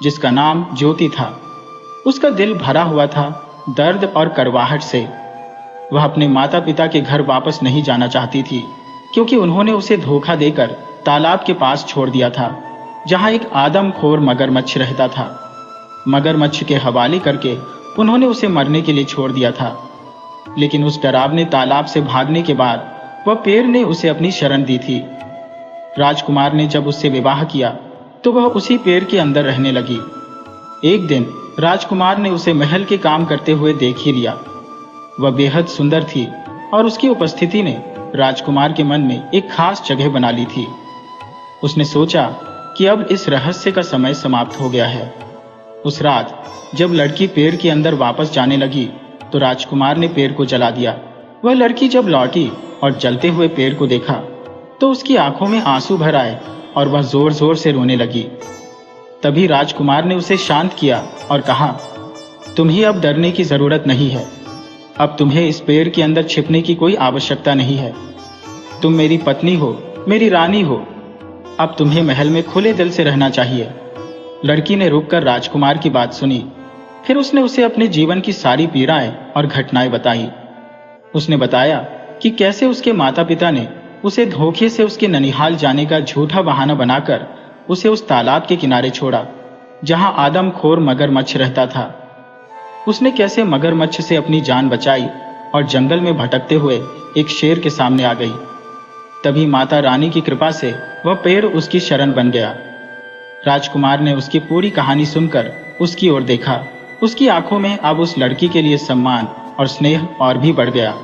जिसका नाम ज्योति था। उसका दिल भरा हुआ था दर्द और कड़वाहट से। वह अपने माता पिता के घर वापस नहीं जाना चाहती थी, क्योंकि उन्होंने उसे धोखा देकर तालाब के पास छोड़ दिया था, जहां एक आदमखोर मगरमच्छ रहता था। मगरमच्छ के हवाले करके उन्होंने उसे मरने के लिए छोड़ दिया था। लेकिन उस डरावने तालाब से भागने के बाद वह पेड़ ने उसे अपनी शरण दी थी। राजकुमार ने जब उससे विवाह किया तो वह उसी पेड़ के अंदर रहने लगी। एक दिन राजकुमार ने उसे महल के काम करते हुए देख ही लिया। वह बेहद सुंदर थी और उसकी उपस्थिति ने राजकुमार के मन में एक खास जगह बना ली थी। उसने सोचा कि अब इस रहस्य का समय समाप्त हो गया है। उस रात जब लड़की पेड़ के अंदर वापस जाने लगी तो राजकुमार ने पेड़ को जला दिया। वह लड़की जब लौटी और जलते हुए पेड़ को देखा तो उसकी आंखों में आंसू भर आए और वह जोर जोर से रोने लगी। तभी राजकुमार ने उसे शांत किया और कहा, तुम्हें अब डरने की जरूरत नहीं है। अब तुम्हें इस पेड़ के अंदर छिपने की कोई आवश्यकता नहीं है। तुम मेरी पत्नी हो, मेरी रानी हो। अब तुम्हें महल में खुले दिल से रहना चाहिए। लड़की ने रुककर राजकुमार की बात सुनी। फिर उसने उसे अपने जीवन की सारी पीड़ाएं और घटनाएं बताई। उसने बताया कि कैसे उसके माता पिता ने उसे धोखे से उसके ननिहाल जाने का झूठा बहाना बनाकर उसे उस तालाब के किनारे छोड़ा, जहां आदमखोर मगरमच्छ रहता था। उसने कैसे मगरमच्छ से अपनी जान बचाई और जंगल में भटकते हुए एक शेर के सामने आ गई। तभी माता रानी की कृपा से वह पेड़ उसकी शरण बन गया। राजकुमार ने उसकी पूरी कहानी सुनकर उसकी ओर देखा। उसकी आंखों में अब उस लड़की के लिए सम्मान और स्नेह और भी बढ़ गया।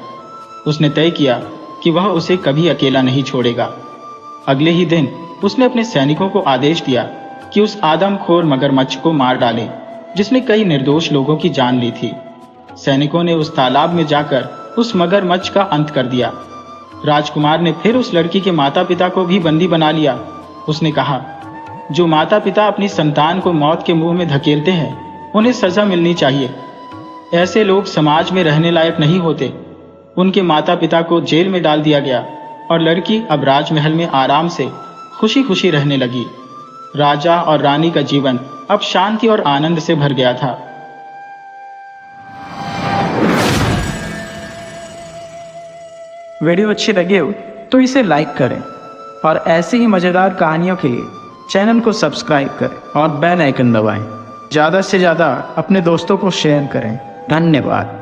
उसने तय किया कि वह उसे कभी अकेला नहीं छोड़ेगा। अगले ही दिन उसने अपने सैनिकों को आदेश दिया कि उस आदमखोर मगरमच्छ को मार डालें, जिसने कई निर्दोष लोगों की जान ली थी। सैनिकों ने उस तालाब में जाकर उस मगरमच्छ का अंत कर दिया। राजकुमार ने फिर उस लड़की के माता पिता को भी बंदी बना लिया। उसने कहा, जो माता पिता अपनी संतान को मौत के मुंह में धकेलते हैं, उन्हें सजा मिलनी चाहिए। ऐसे लोग समाज में रहने लायक नहीं होते। उनके माता पिता को जेल में डाल दिया गया और लड़की अब राजमहल में आराम से खुशी खुशी रहने लगी। राजा और रानी का जीवन अब शांति और आनंद से भर गया था। वीडियो अच्छी लगे हो तो इसे लाइक करें और ऐसी ही मज़ेदार कहानियों के लिए चैनल को सब्सक्राइब करें और बेल आइकन दबाएं। ज़्यादा से ज़्यादा अपने दोस्तों को शेयर करें। धन्यवाद।